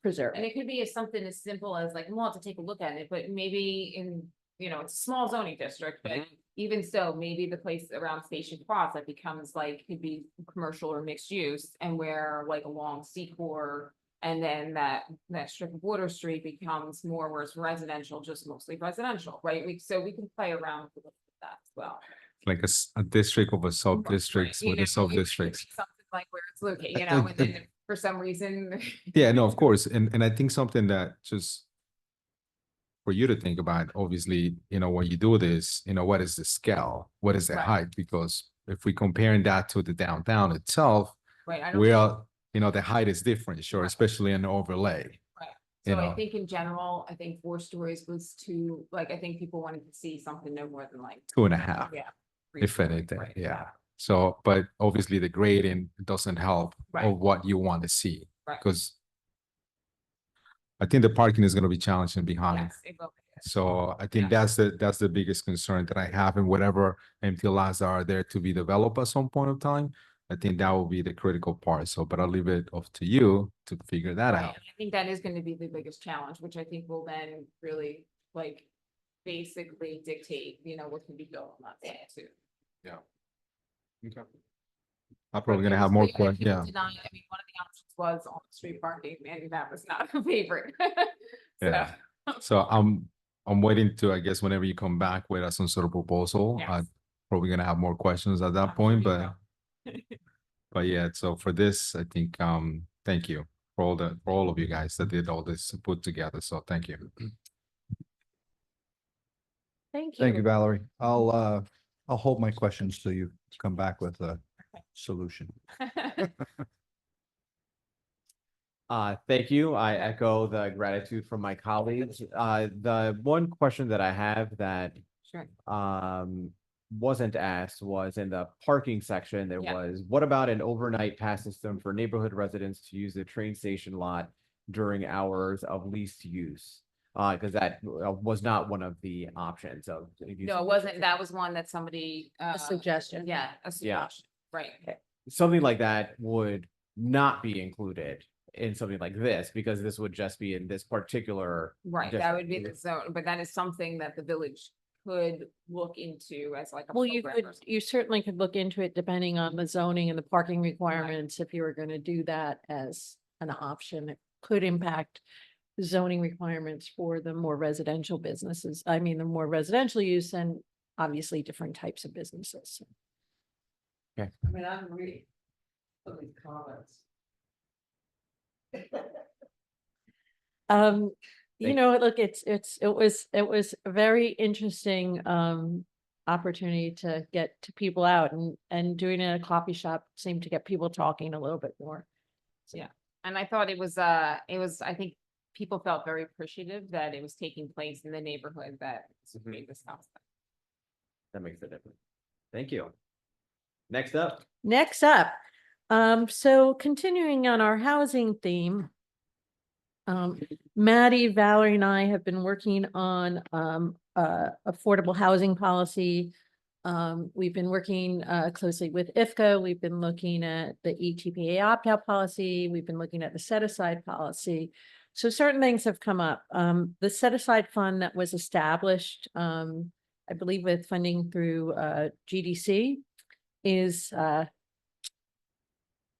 preserve And it. it could be something as simple as like, we'll have to take a look at it, but maybe in, you know, it's a small zoning district, but even so, maybe the place around Station Cross that becomes like, could be commercial or mixed use, and where like along Secor, and then that strip of Water Street becomes more where it's residential, just mostly residential, right? So we can play around with that as well. Like a district of a Right, sub-districts you with know, a sub-districts. something like where it's located, you know, and then if for some reason. Yeah, no, of course. And I think something that just for you to think about, obviously, you know, when you do this, you know, what is the scale? What is the Right. height? Because if we comparing that to the downtown itself, Right, I don't. we are, you know, the height is different, sure, Right. especially in the overlay. Right. You So I know. think in general, I think 4 stories was too, like, I think people wanted to see something no more than like. 2.5. Yeah. If 3 stories, anything, right, yeah. So, but obviously the grading doesn't help Right. of what you want to see. Right. Because I think the parking is going to be challenging behind. Yes, it will be. So I think that's the biggest concern that I have, and whatever empty lots are there to be developed at some point of time, I think that will be the critical part. So, but I'll leave it up to you to figure that Right, out. and I think that is going to be the biggest challenge, which I think will then really like basically dictate, you know, what can be built on that side too. Yeah. Okay. I'm probably gonna have more questions. Yeah. I mean, one of the options was on street parking, and that was not a favorite. So, Yeah. So I'm waiting to, I guess, whenever you come back with some sort of proposal, Yes. I'm probably gonna have more questions at that I'm point, sure but you but yeah, so for this, I think, thank you for all of you guys that did all this put together. So thank you. Thank you. Thank you, Valerie. I'll hold my questions till you come back with a solution. Thank you. I echo the gratitude from my colleagues. The one question that I have that Sure. wasn't asked was in the parking section. There Yeah. was, what about an overnight pass system for neighborhood residents to use the train station lot during hours of least use? Because that was not one of the options of. No, it wasn't. That was one that somebody. A suggestion. Yeah, a suggestion, right. Something like that would not be included in something like this, because this would just be in this particular. Right, that would be the district. zone, but that is something that the village could look into as like. Well, you certainly could look into it depending on the zoning and the parking requirements. If you were going to do that as an option, it could impact zoning requirements for the more residential businesses. I mean, the more residential use and obviously different types of businesses. I mean, I'm reading some of these comments. You Thank- know, look, it was a very interesting, opportunity to get to people out and doing it in a coffee shop seemed to get people talking a little bit more. And I thought it was, I think people felt very appreciative that it was taking place in the neighborhood that made this house. That makes a difference. Thank you. Next up, Next up, so continuing on our housing theme, Maddie, Valerie and I have been working on, affordable housing policy. We've been working, closely with IFCA. We've been looking at the ETPA opt-out policy. We've been looking at the set-aside policy. So certain things have come up. The set-aside fund that was established, I believe with funding through, GDC is,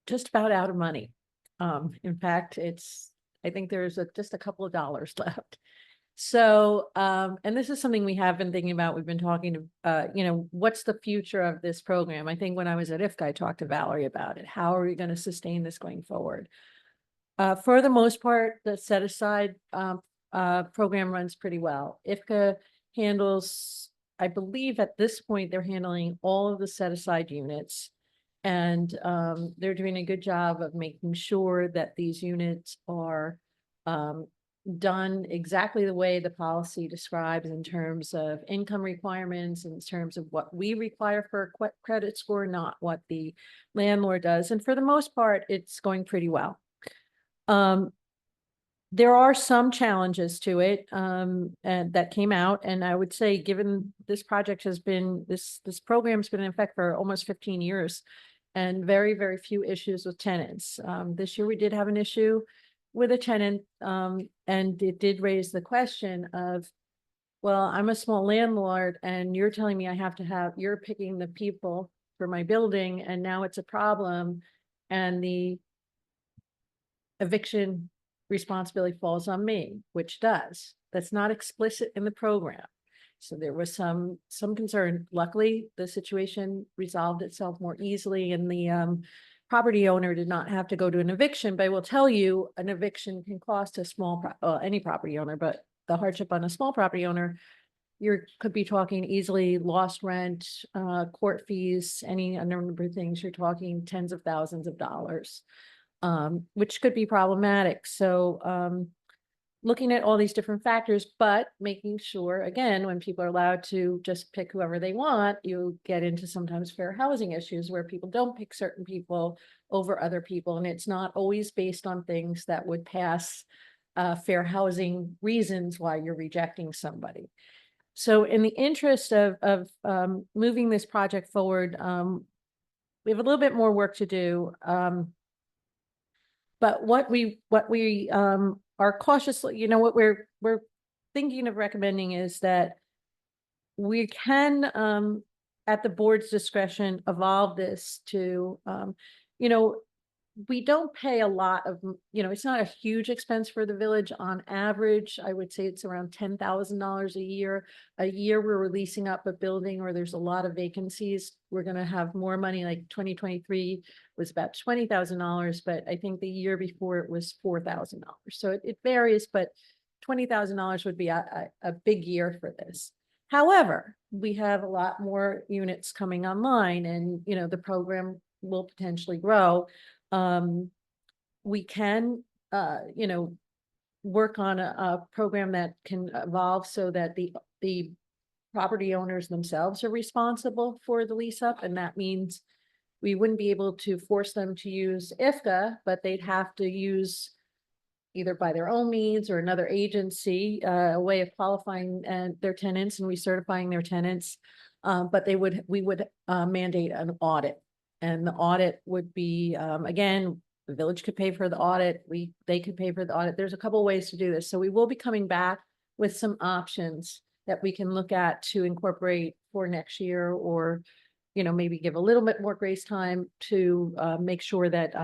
just about out of money. In fact, I think there's just a couple of dollars left. So, and this is something we have been thinking about. We've been talking to, what's the future of this program? I think when I was at IFCA, I talked to Valerie about it. How are we going to sustain this going forward? For the most part, the set aside, program runs pretty well. IFCA handles, I believe at this point, they're handling all of the set aside units. And they're doing a good job of making sure that these units are done exactly the way the policy describes in terms of income requirements, in terms of what we require for a credit score, not what the landlord does. And for the most part, it's going pretty well. There are some challenges to it and that came out. And I would say, given this project has been, this program's been in effect for almost 15 years, and very, very few issues with tenants. This year we did have an issue with a tenant, and it did raise the question of, well, I'm a small landlord and you're telling me I have to have, you're picking the people for my building and now it's a problem. And the eviction responsibility falls on me, which does. That's not explicit in the program. So there was some concern. Luckily, the situation resolved itself more easily and the property owner did not have to go to an eviction. But I will tell you, an eviction can cost a any property owner, but the hardship on a small property owner, you could be talking easily lost rent, court fees, any number of things. You're talking tens of thousands of dollars, which could be problematic. So looking at all these different factors, but making sure, again, when people are allowed to just pick whoever they want, you get into sometimes fair housing issues where people don't pick certain people over other people. And it's not always based on things that would pass fair housing reasons why you're rejecting somebody. So in the interest of moving this project forward, we have a little bit more work to do. But what we are cautiously, what we're thinking of recommending is that we can, at the board's discretion, evolve this to, we don't pay a lot of, it's not a huge expense for the village. On average, I would say it's around $10,000 a year. A year we're releasing up a building or there's a lot of vacancies. We're going to have more money, like 2023 was about $20,000, but I think the year before it was $4,000. So it varies, but $20,000 would be a big year for this. However, we have a lot more units coming online and, the program will potentially grow. We can, work on a program that can evolve so that the property owners themselves are responsible for the lease up. And that means we wouldn't be able to force them to use IFCA, but they'd have to use either by their own means or another agency, a way of qualifying their tenants and recertifying their tenants. But we would mandate an audit. And the audit would be, again, the village could pay for the audit. They could pay for the audit. There's a couple of ways to do this. So we will be coming back with some options that we can look at to incorporate for next year, or, maybe give a little bit more grace time to make sure that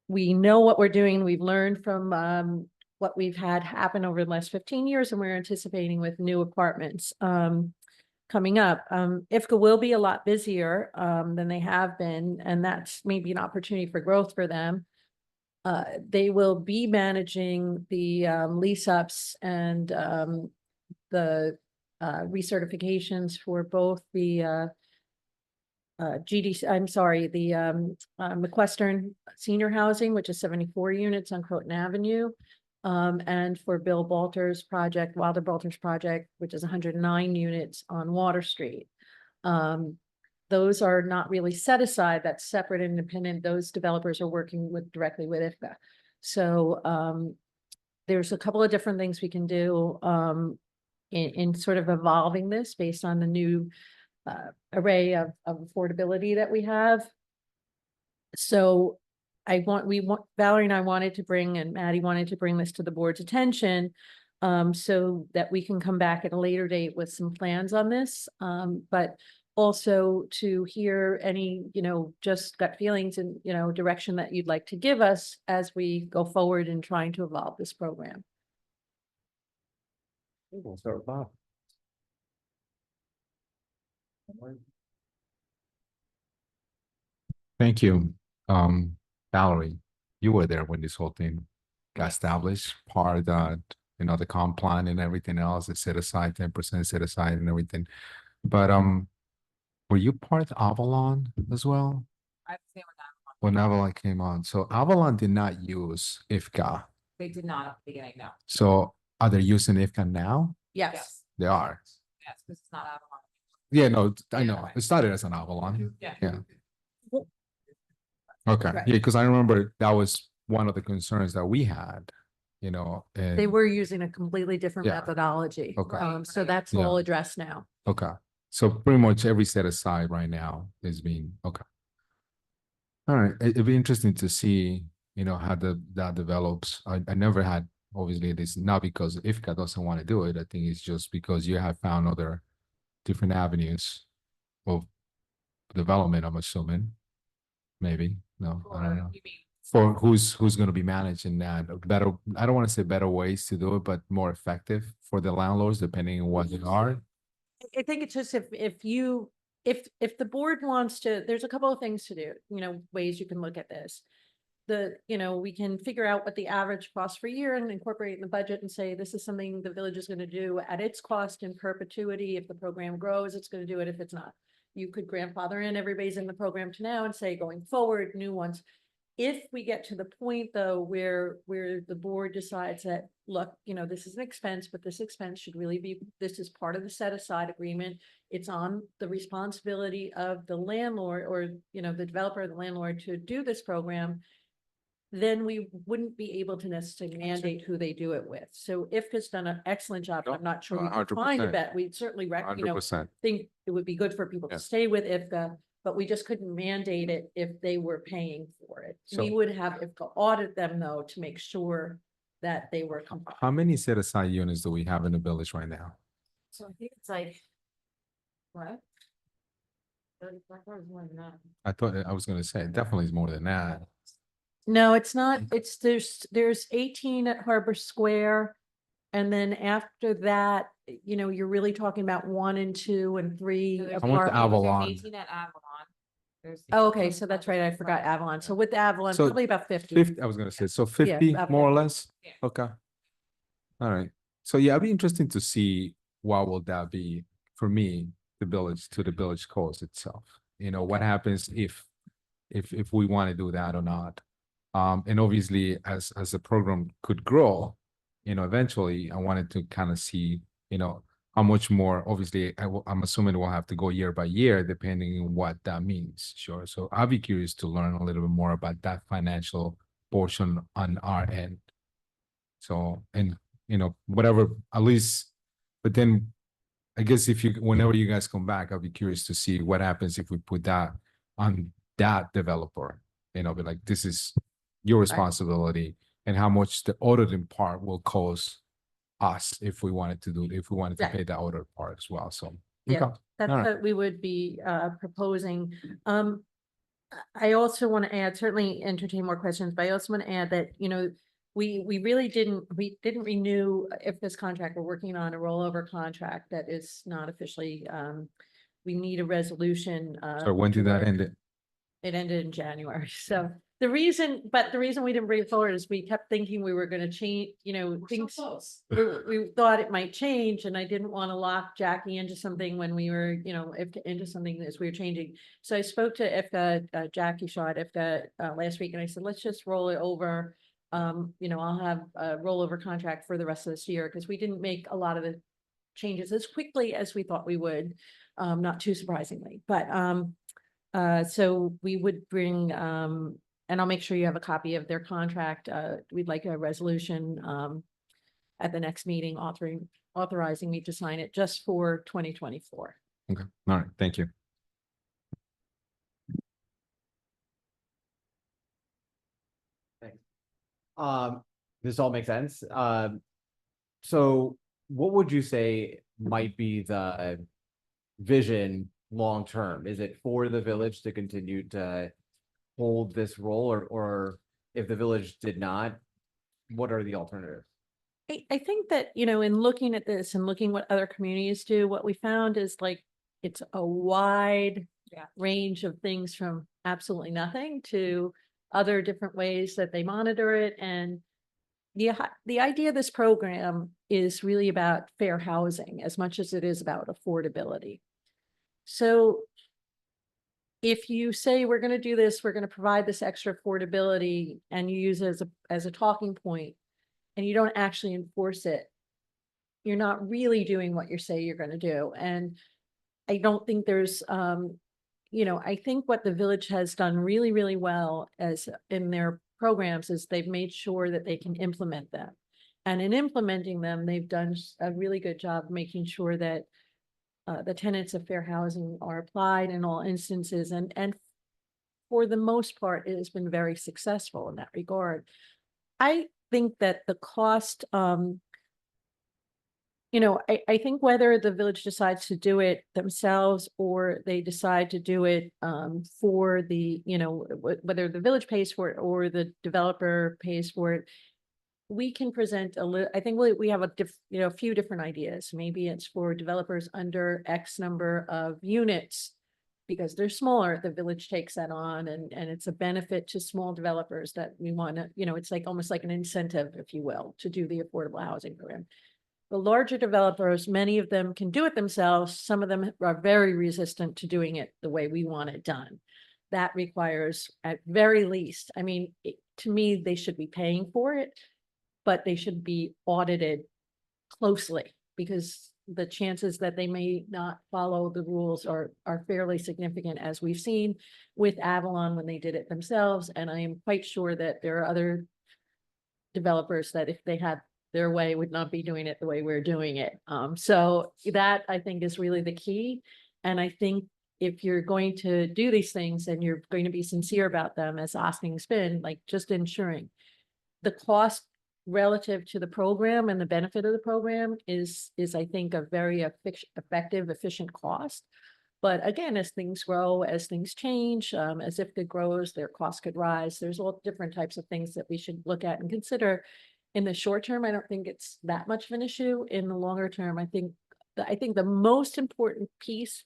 we know what we're doing. We've learned from what we've had happen over the last 15 years, and we're anticipating with new apartments. coming up. IFCA will be a lot busier than they have been, and that's maybe an opportunity for growth for them. They will be managing the lease ups and the recertifications for both the I'm sorry, the McWestern Senior Housing, which is 74 units on Croton Avenue. And for Bill Balter's project, Wilder Balter's project, which is 109 units on Water Street. Those are not really set aside, that's separate and independent. Those developers are working directly with IFCA. So there's a couple of different things we can do in sort of evolving this based on the new array of affordability that we have. So Valerie and I wanted to bring, and Maddie wanted to bring this to the board's attention so that we can come back at a later date with some plans on this. But also to hear any, just gut feelings and, direction that you'd like to give us as we go forward in trying to evolve this program. We'll start with Bob. Thank you. Valerie, you were there when this whole thing got established, part of the, the comp plan and everything else, it set aside 10% set aside and everything. But were you part of Avalon as well? I'd say When Avalon came on. So Avalon did not use IFCA. they did not at the beginning, no. So are they using IFCA now? Yes. They are. Yes, because it's not Avalon. Yeah, no, I Yeah. know. It started as an Avalon. Yeah. Yeah. Okay, Right. yeah, because I remember that was one of the concerns that we had, They and, were using a completely different Yeah. methodology. Okay. So Right. that's Yeah. all addressed now. okay. So pretty much every set aside right now is being, okay. All right, it'd be interesting to see, how that develops. I never had, obviously, this, not because IFCA doesn't want to do it. I think it's just because you have found other different avenues of development, I'm assuming. Maybe, no, I don't know. You mean, For who's going to be managing that better, I don't want to say better ways to do it, but more effective for the landlords, depending on what they are. I think it's just if the board wants to, there's a couple of things to do, ways you can look at this. We can figure out what the average cost per year and incorporate it in the budget and say, this is something the village is going to do at its cost in perpetuity. If the program grows, it's going to do it. If it's not, you could grandfather in everybody's in the program to now and say, going forward, new ones. If we get to the point though, where the board decides that, look, this is an expense, but this expense should really be, this is part of the set aside agreement. It's on the responsibility of the landlord or, the developer or the landlord to do this program. Then we wouldn't be able to necessarily mandate who they do it with. So IFCA's done an excellent job. No, I'm not sure we 100%. can find a bet. We'd certainly 100%. think it would be good for people Yeah. to stay with IFCA, but we just couldn't mandate it if they were paying for it. We So- would have IFCA audit them though, to make sure that they were compliant. How many set aside units do we have in the village right now? so I think it's like, what? 35 or more than that. I thought, I was going to say, definitely is more than that. No, it's not. It's there's 18 at Harbor Square. And then after that, you're really talking about 1 and 2 and 3 So there's I want the apartments. Avalon. 18 at Avalon. There's Oh, okay, 18 so that's at right. I forgot Avalon. So with Avalon, So probably about 50. 50, I was going to say, so 50 about more or 50. less? Yeah. Okay. All right. So yeah, it'd be interesting to see what will that be for me, the village cost itself. What happens if we want to do that or not. And obviously as the program could grow, eventually I wanted to kind of see, how much more, obviously I'm assuming we'll have to go year by year, depending on what that means. Sure. So I'll be curious to learn a little bit more about that financial portion on our end. So, and whatever, at least, but then I guess whenever you guys come back, I'll be curious to see what happens if we put that on that developer, be like, this is your responsibility and how much the auditing part will cost us if we wanted to Right. pay the audit part as well. So, Yeah. okay. That's All right. what we would be proposing. I also want to add, certainly entertain more questions, but I also want to add that, we really didn't renew if this contract, we're working on a rollover contract that is not officially, we need a resolution. So when to did that work. end? It ended in January. So the reason we didn't bring it forward is we kept thinking we were gonna change, things. We thought it might change and I didn't want to lock Jackie into something when we were, if into something as we were changing. So I spoke to IFCA, Jackie Shaw at IFCA, last week and I said, let's just roll it over. I'll have a rollover contract for the rest of this year because we didn't make a lot of the changes as quickly as we thought we would, not too surprisingly, but, so we would bring, and I'll make sure you have a copy of their contract. We'd like a resolution, at the next meeting authorizing me to sign it just for 2024. Okay, all right, thank you. This all makes sense. So what would you say might be the vision long term? Is it for the village to continue to hold this role, or if the village did not, what are the alternatives? I think that, in looking at this and looking what other communities do, what we found is like, it's a wide range of things from absolutely nothing to other different ways that they monitor it. And the idea of this program is really about fair housing as much as it is about affordability. So if you say we're going to do this, we're going to provide this extra affordability and you use it as a talking point and you don't actually enforce it, you're not really doing what you say you're going to do. And I don't think there's, I think what the village has done really, really well as in their programs is they've made sure that they can implement them. And in implementing them, they've done a really good job making sure that the tenets of fair housing are applied in all instances. And for the most part, it has been very successful in that regard. I think that the cost, I think whether the village decides to do it themselves or they decide to do it for the, whether the village pays for it or the developer pays for it, we can present I think we have a few different ideas. Maybe it's for developers under X number of units because they're smaller, the village takes that on and it's a benefit to small developers that we want to, it's like almost like an incentive, if you will, to do the affordable housing program. The larger developers, many of them can do it themselves. Some of them are very resistant to doing it the way we want it done. That requires, at very least, to me, they should be paying for it, but they should be audited closely because the chances that they may not follow the rules are fairly significant, as we've seen with Avalon when they did it themselves. And I am quite sure that there are other developers that if they had their way would not be doing it the way we're doing it. So that I think is really the key. And I think if you're going to do these things and you're going to be sincere about them, as asking's been, like just ensuring the cost relative to the program and the benefit of the program is I think a very effective, efficient cost. But again, as things grow, as things change, as IFCA grows, their costs could rise. There's all different types of things that we should look at and consider. In the short term, I don't think it's that much of an issue. In the longer term, I think the most important piece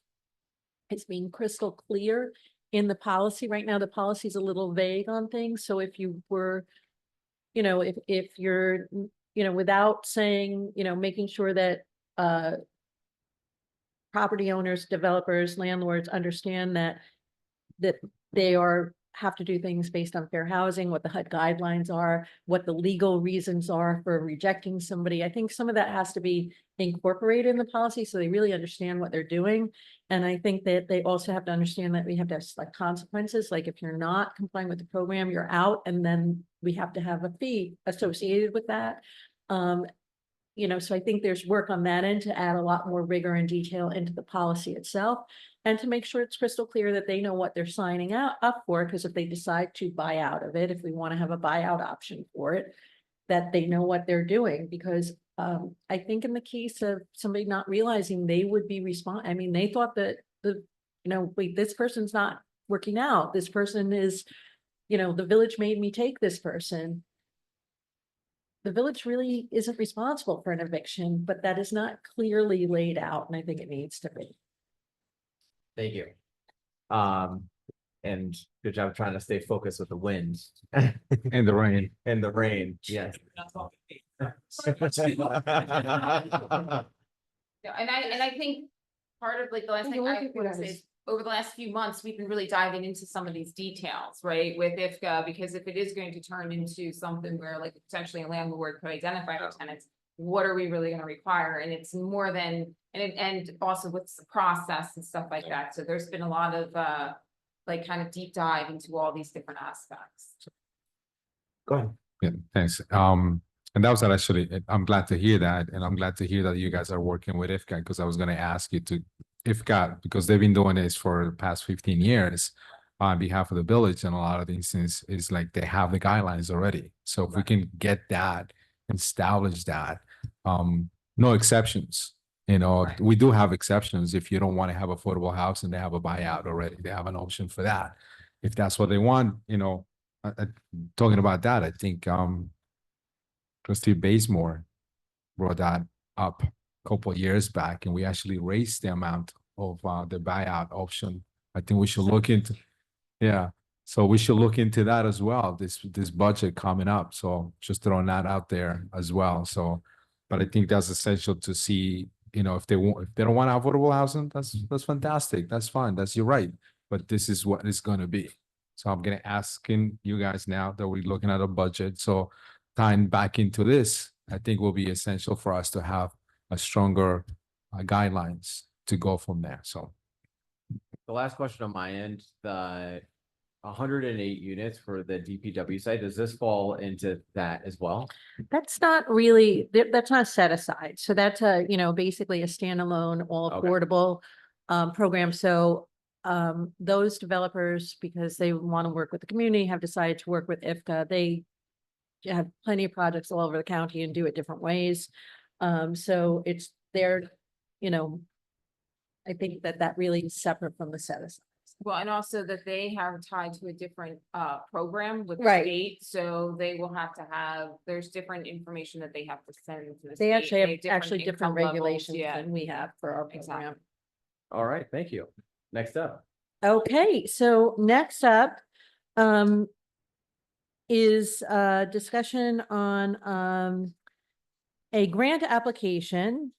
is being crystal clear in the policy. Right now, the policy is a little vague on things. So if you were, if you're, without saying, making sure that property owners, developers, landlords understand that they have to do things based on fair housing, what the HUD guidelines are, what the legal reasons are for rejecting somebody. I think some of that has to be incorporated in the policy so they really understand what they're doing. And I think that they also have to understand that we have to have like consequences. Like if you're not complying with the program, you're out, and then we have to have a fee associated with that. So I think there's work on that end to add a lot more rigor and detail into the policy itself and to make sure it's crystal clear that they know what they're signing up for. Because if they decide to buy out of it, if we want to have a buyout option for it, that they know what they're doing. Because I think in the case of somebody not realizing they would be they thought that this person's not working out. This person is, the village made me take this person. the village really isn't responsible for an eviction, but that is not clearly laid out, and I think it needs to be. Thank you. And good job trying to stay focused with the winds And the rain. and the rain, yes. Yeah, and I think part of like the last You're thing I working would with say us. is over the last few months, we've been really diving into some of these details, right? With IFCA, because if it is going to turn into something where like potentially a landlord could identify our tenants, what are we really gonna require? And it's more than, and also what's the process and stuff like that. So there's been a lot of like kind of deep dive into all these different aspects. Go ahead. Yeah, thanks. And that was actually, I'm glad to hear that, and I'm glad to hear that you guys are working with IFCA, because I was gonna ask you to, IFCA, because they've been doing this for the past 15 years on behalf of the village, and a lot of the instances is like they have the guidelines already. So if we can get that, establish that, no exceptions. You know, Right. we do have exceptions if you don't want to have affordable house and they have a buyout already. They have an option for that. If that's what they want, you know, talking about that, I think Trustee Bazemore brought that up a couple of years back, and we actually raised the amount of the buyout option. I think we should look into, yeah. So we should look into that as well, this budget coming up. So just throwing that out there as well. So, but I think that's essential to see, you know, if they don't want affordable housing, that's fantastic. That's fine. That's your right. But this is what it's gonna be. So I'm gonna asking you guys now that we're looking at a budget. So tying back into this, I think will be essential for us to have a stronger guidelines to go from there. So The last question on my end, the 108 units for the DPW site, does this fall into that as well? That's not really, that's not set aside. So that's a, you know, basically a standalone, all Okay. affordable program. So those developers, because they want to work with the community, have decided to work with IFCA. They have plenty of projects all over the county and do it different ways. So it's their, you know, I think that really is separate from the set aside. Well, and also that they have tied to a different program with the Right. state, so they will have to have, there's different information that they have to send to the They state. actually have different different income levels, regulations yeah. than we have for our Exactly. program. All right, thank you. Next up. Okay, so next up is a discussion on a grant application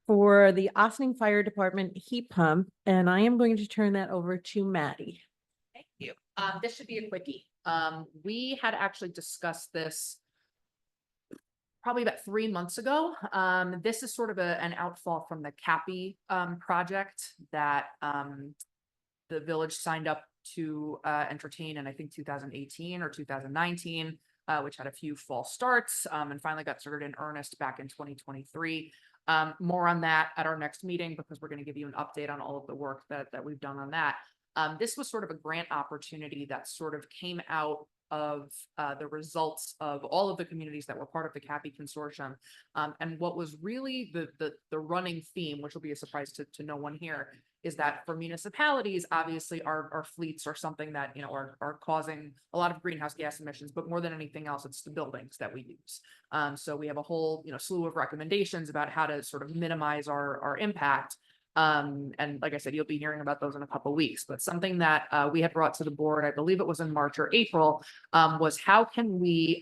for the Ossining Fire Department heat pump, and I am going to turn that over to Maddie. Thank you. This should be a quickie. We had actually discussed this probably about 3 months ago. This is sort of an outfall from the CAPI project that the village signed up to entertain in, I think, 2018 or 2019, which had a few false starts and finally got started in earnest back in 2023. More on that at our next meeting, because we're going to give you an update on all of the work that we've done on that. This was sort of a grant opportunity that sort of came out of the results of all of the communities that were part of the CAPI consortium. And what was really the running theme, which will be a surprise to no one here, is that for municipalities, obviously our fleets are something that, you know, are causing a lot of greenhouse gas emissions, but more than anything else, it's the buildings that we use. So we have a whole, you know, slew of recommendations about how to sort of minimize our impact. And like I said, you'll be hearing about those in a couple of weeks, but something that we had brought to the board, I believe it was in March or April, was how can we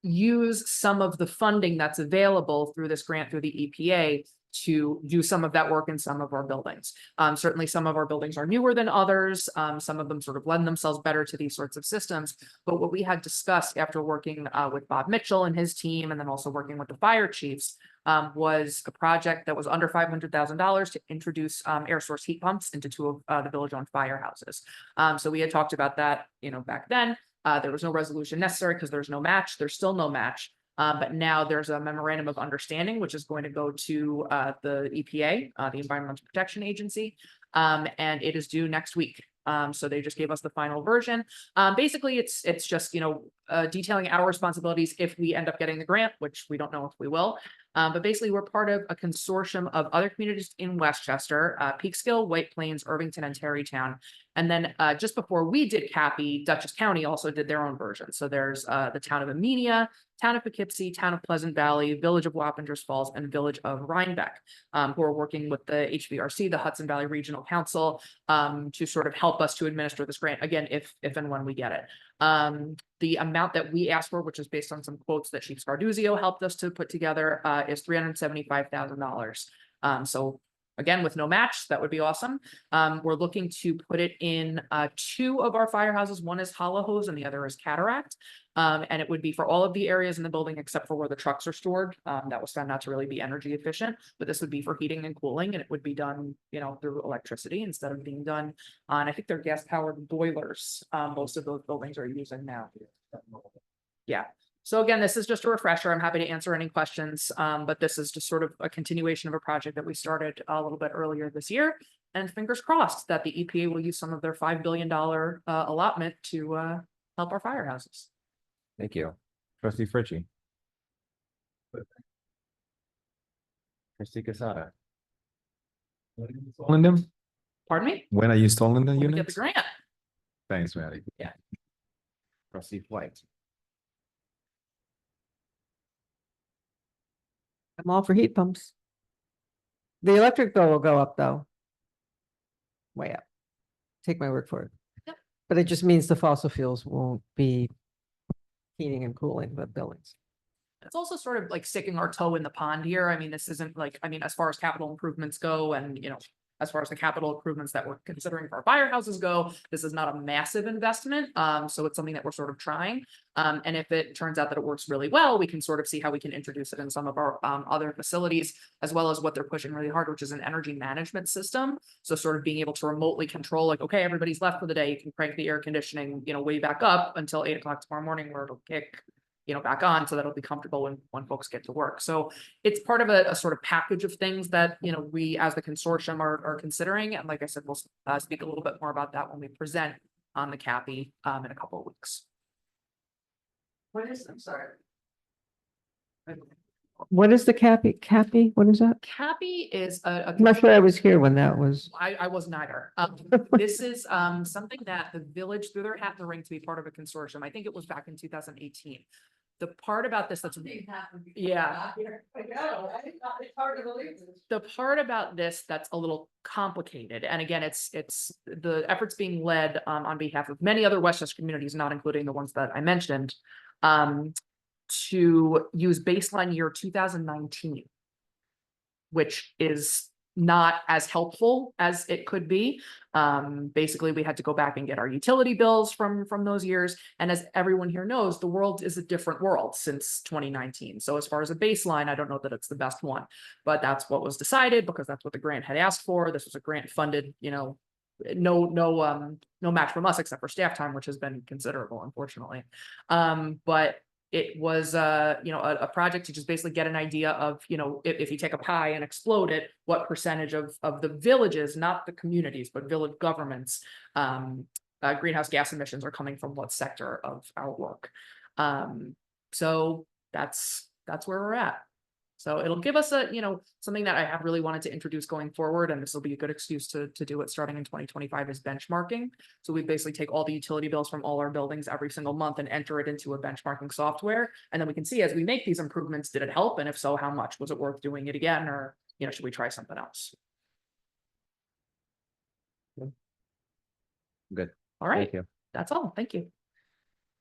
use some of the funding that's available through this grant through the EPA to do some of that work in some of our buildings. Certainly some of our buildings are newer than others. Some of them sort of lend themselves better to these sorts of systems. But what we had discussed after working with Bob Mitchell and his team, and then also working with the fire chiefs, was a project that was under $500,000 to introduce air source heat pumps into two of the village-owned firehouses. So we had talked about that, you know, back then. There was no resolution necessary because there's no match. There's still no match. But now there's a memorandum of understanding, which is going to go to the EPA, the Environmental Protection Agency, and it is due next week. So they just gave us the final version. Basically, it's just, detailing our responsibilities if we end up getting the grant, which we don't know if we will. But basically, we're part of a consortium of other communities in Westchester, Peekskill, White Plains, Irvington, and Terrytown. And then just before we did Cappy, Dutchess County also did their own version. So there's the town of Amenia, town of Poughkeepsie, town of Pleasant Valley, village of Wappingers Falls, and village of Rhinebeck, who are working with the HVRC, the Hudson Valley Regional Council, to sort of help us to administer this grant, again, if and when we get it. The amount that we asked for, which is based on some quotes that Chief Scarduzio helped us to put together, is $375,000. So again, with no match, that would be awesome. We're looking to put it in 2 of our firehouses. One is Hollow Hose and the other is Cataract. And it would be for all of the areas in the building except for where the trucks are stored. That was found not to really be energy efficient, but this would be for heating and cooling, and it would be done, through electricity instead of being done on, I think they're gas powered boilers. Most of those buildings are using now. Yeah. So again, this is just a refresher. I'm happy to answer any questions, but this is just sort of a continuation of a project that we started a little bit earlier this year. And fingers crossed that the EPA will use some of their $5 billion allotment to help our firehouses. Thank you. Trustee Fritchie. Trustee Casada. Installing them? Pardon me? When are you installing the When we get the units? grant. Thanks, Maddie. Trustee White. I'm all for heat pumps. The electric bill will go up though. Way up. Take my word for it. Yep. But it just means the fossil fuels won't be heating and cooling the buildings. It's also sort of like sticking our toe in the pond here. I mean, this isn't like, as far as capital improvements go and, as far as the capital improvements that we're considering for our firehouses go, this is not a massive investment. So it's something that we're sort of trying. And if it turns out that it works really well, we can sort of see how we can introduce it in some of our other facilities, as well as what they're pushing really hard, which is an energy management system. So sort of being able to remotely control, like, okay, everybody's left for the day. You can crank the air conditioning, way back up until 8 o'clock tomorrow morning where it'll kick back on so that it'll be comfortable when folks get to work. So it's part of a sort of package of things that, we as the consortium are considering. And like I said, we'll speak a little bit more about that when we present on the CAPI in a couple of weeks. I'm sorry. What is the CAPI? What is that? CAPI is a I'm not sure I was here when that was. I was neither. This is something that the village threw their hat in the ring to be part of a consortium. I think it was back in 2018. The part about this that's yeah. The part about this that's a little complicated, and again, it's the efforts being led on behalf of many other Westchester communities, not including the ones that I mentioned, to use baseline year 2019, which is not as helpful as it could be. Basically, we had to go back and get our utility bills from those years. And as everyone here knows, the world is a different world since 2019. So as far as a baseline, I don't know that it's the best one, but that's what was decided because that's what the grant had asked for. This was a grant funded, no match from us except for staff time, which has been considerable, unfortunately. But it was, a project to just basically get an idea of, if you take a pie and explode it, what percentage of the villages, not the communities, but village governments, greenhouse gas emissions are coming from what sector of our work. So that's where we're at. So it'll give us something that I have really wanted to introduce going forward, and this will be a good excuse to do it starting in 2025 is benchmarking. So we basically take all the utility bills from all our buildings every single month and enter it into a benchmarking software. And then we can see as we make these improvements, did it help? And if so, how much? Was it worth doing it again? Or, should we try something else? Good. All right. Thank you. That's all. Thank you.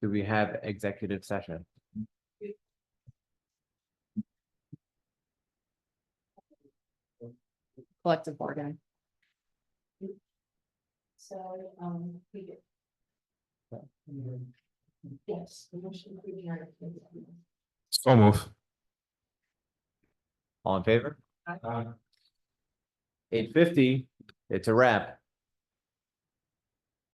Do we have executive session? Collective bargaining. So, we did. Yes. So move. All in favor? 8:50, it's a wrap.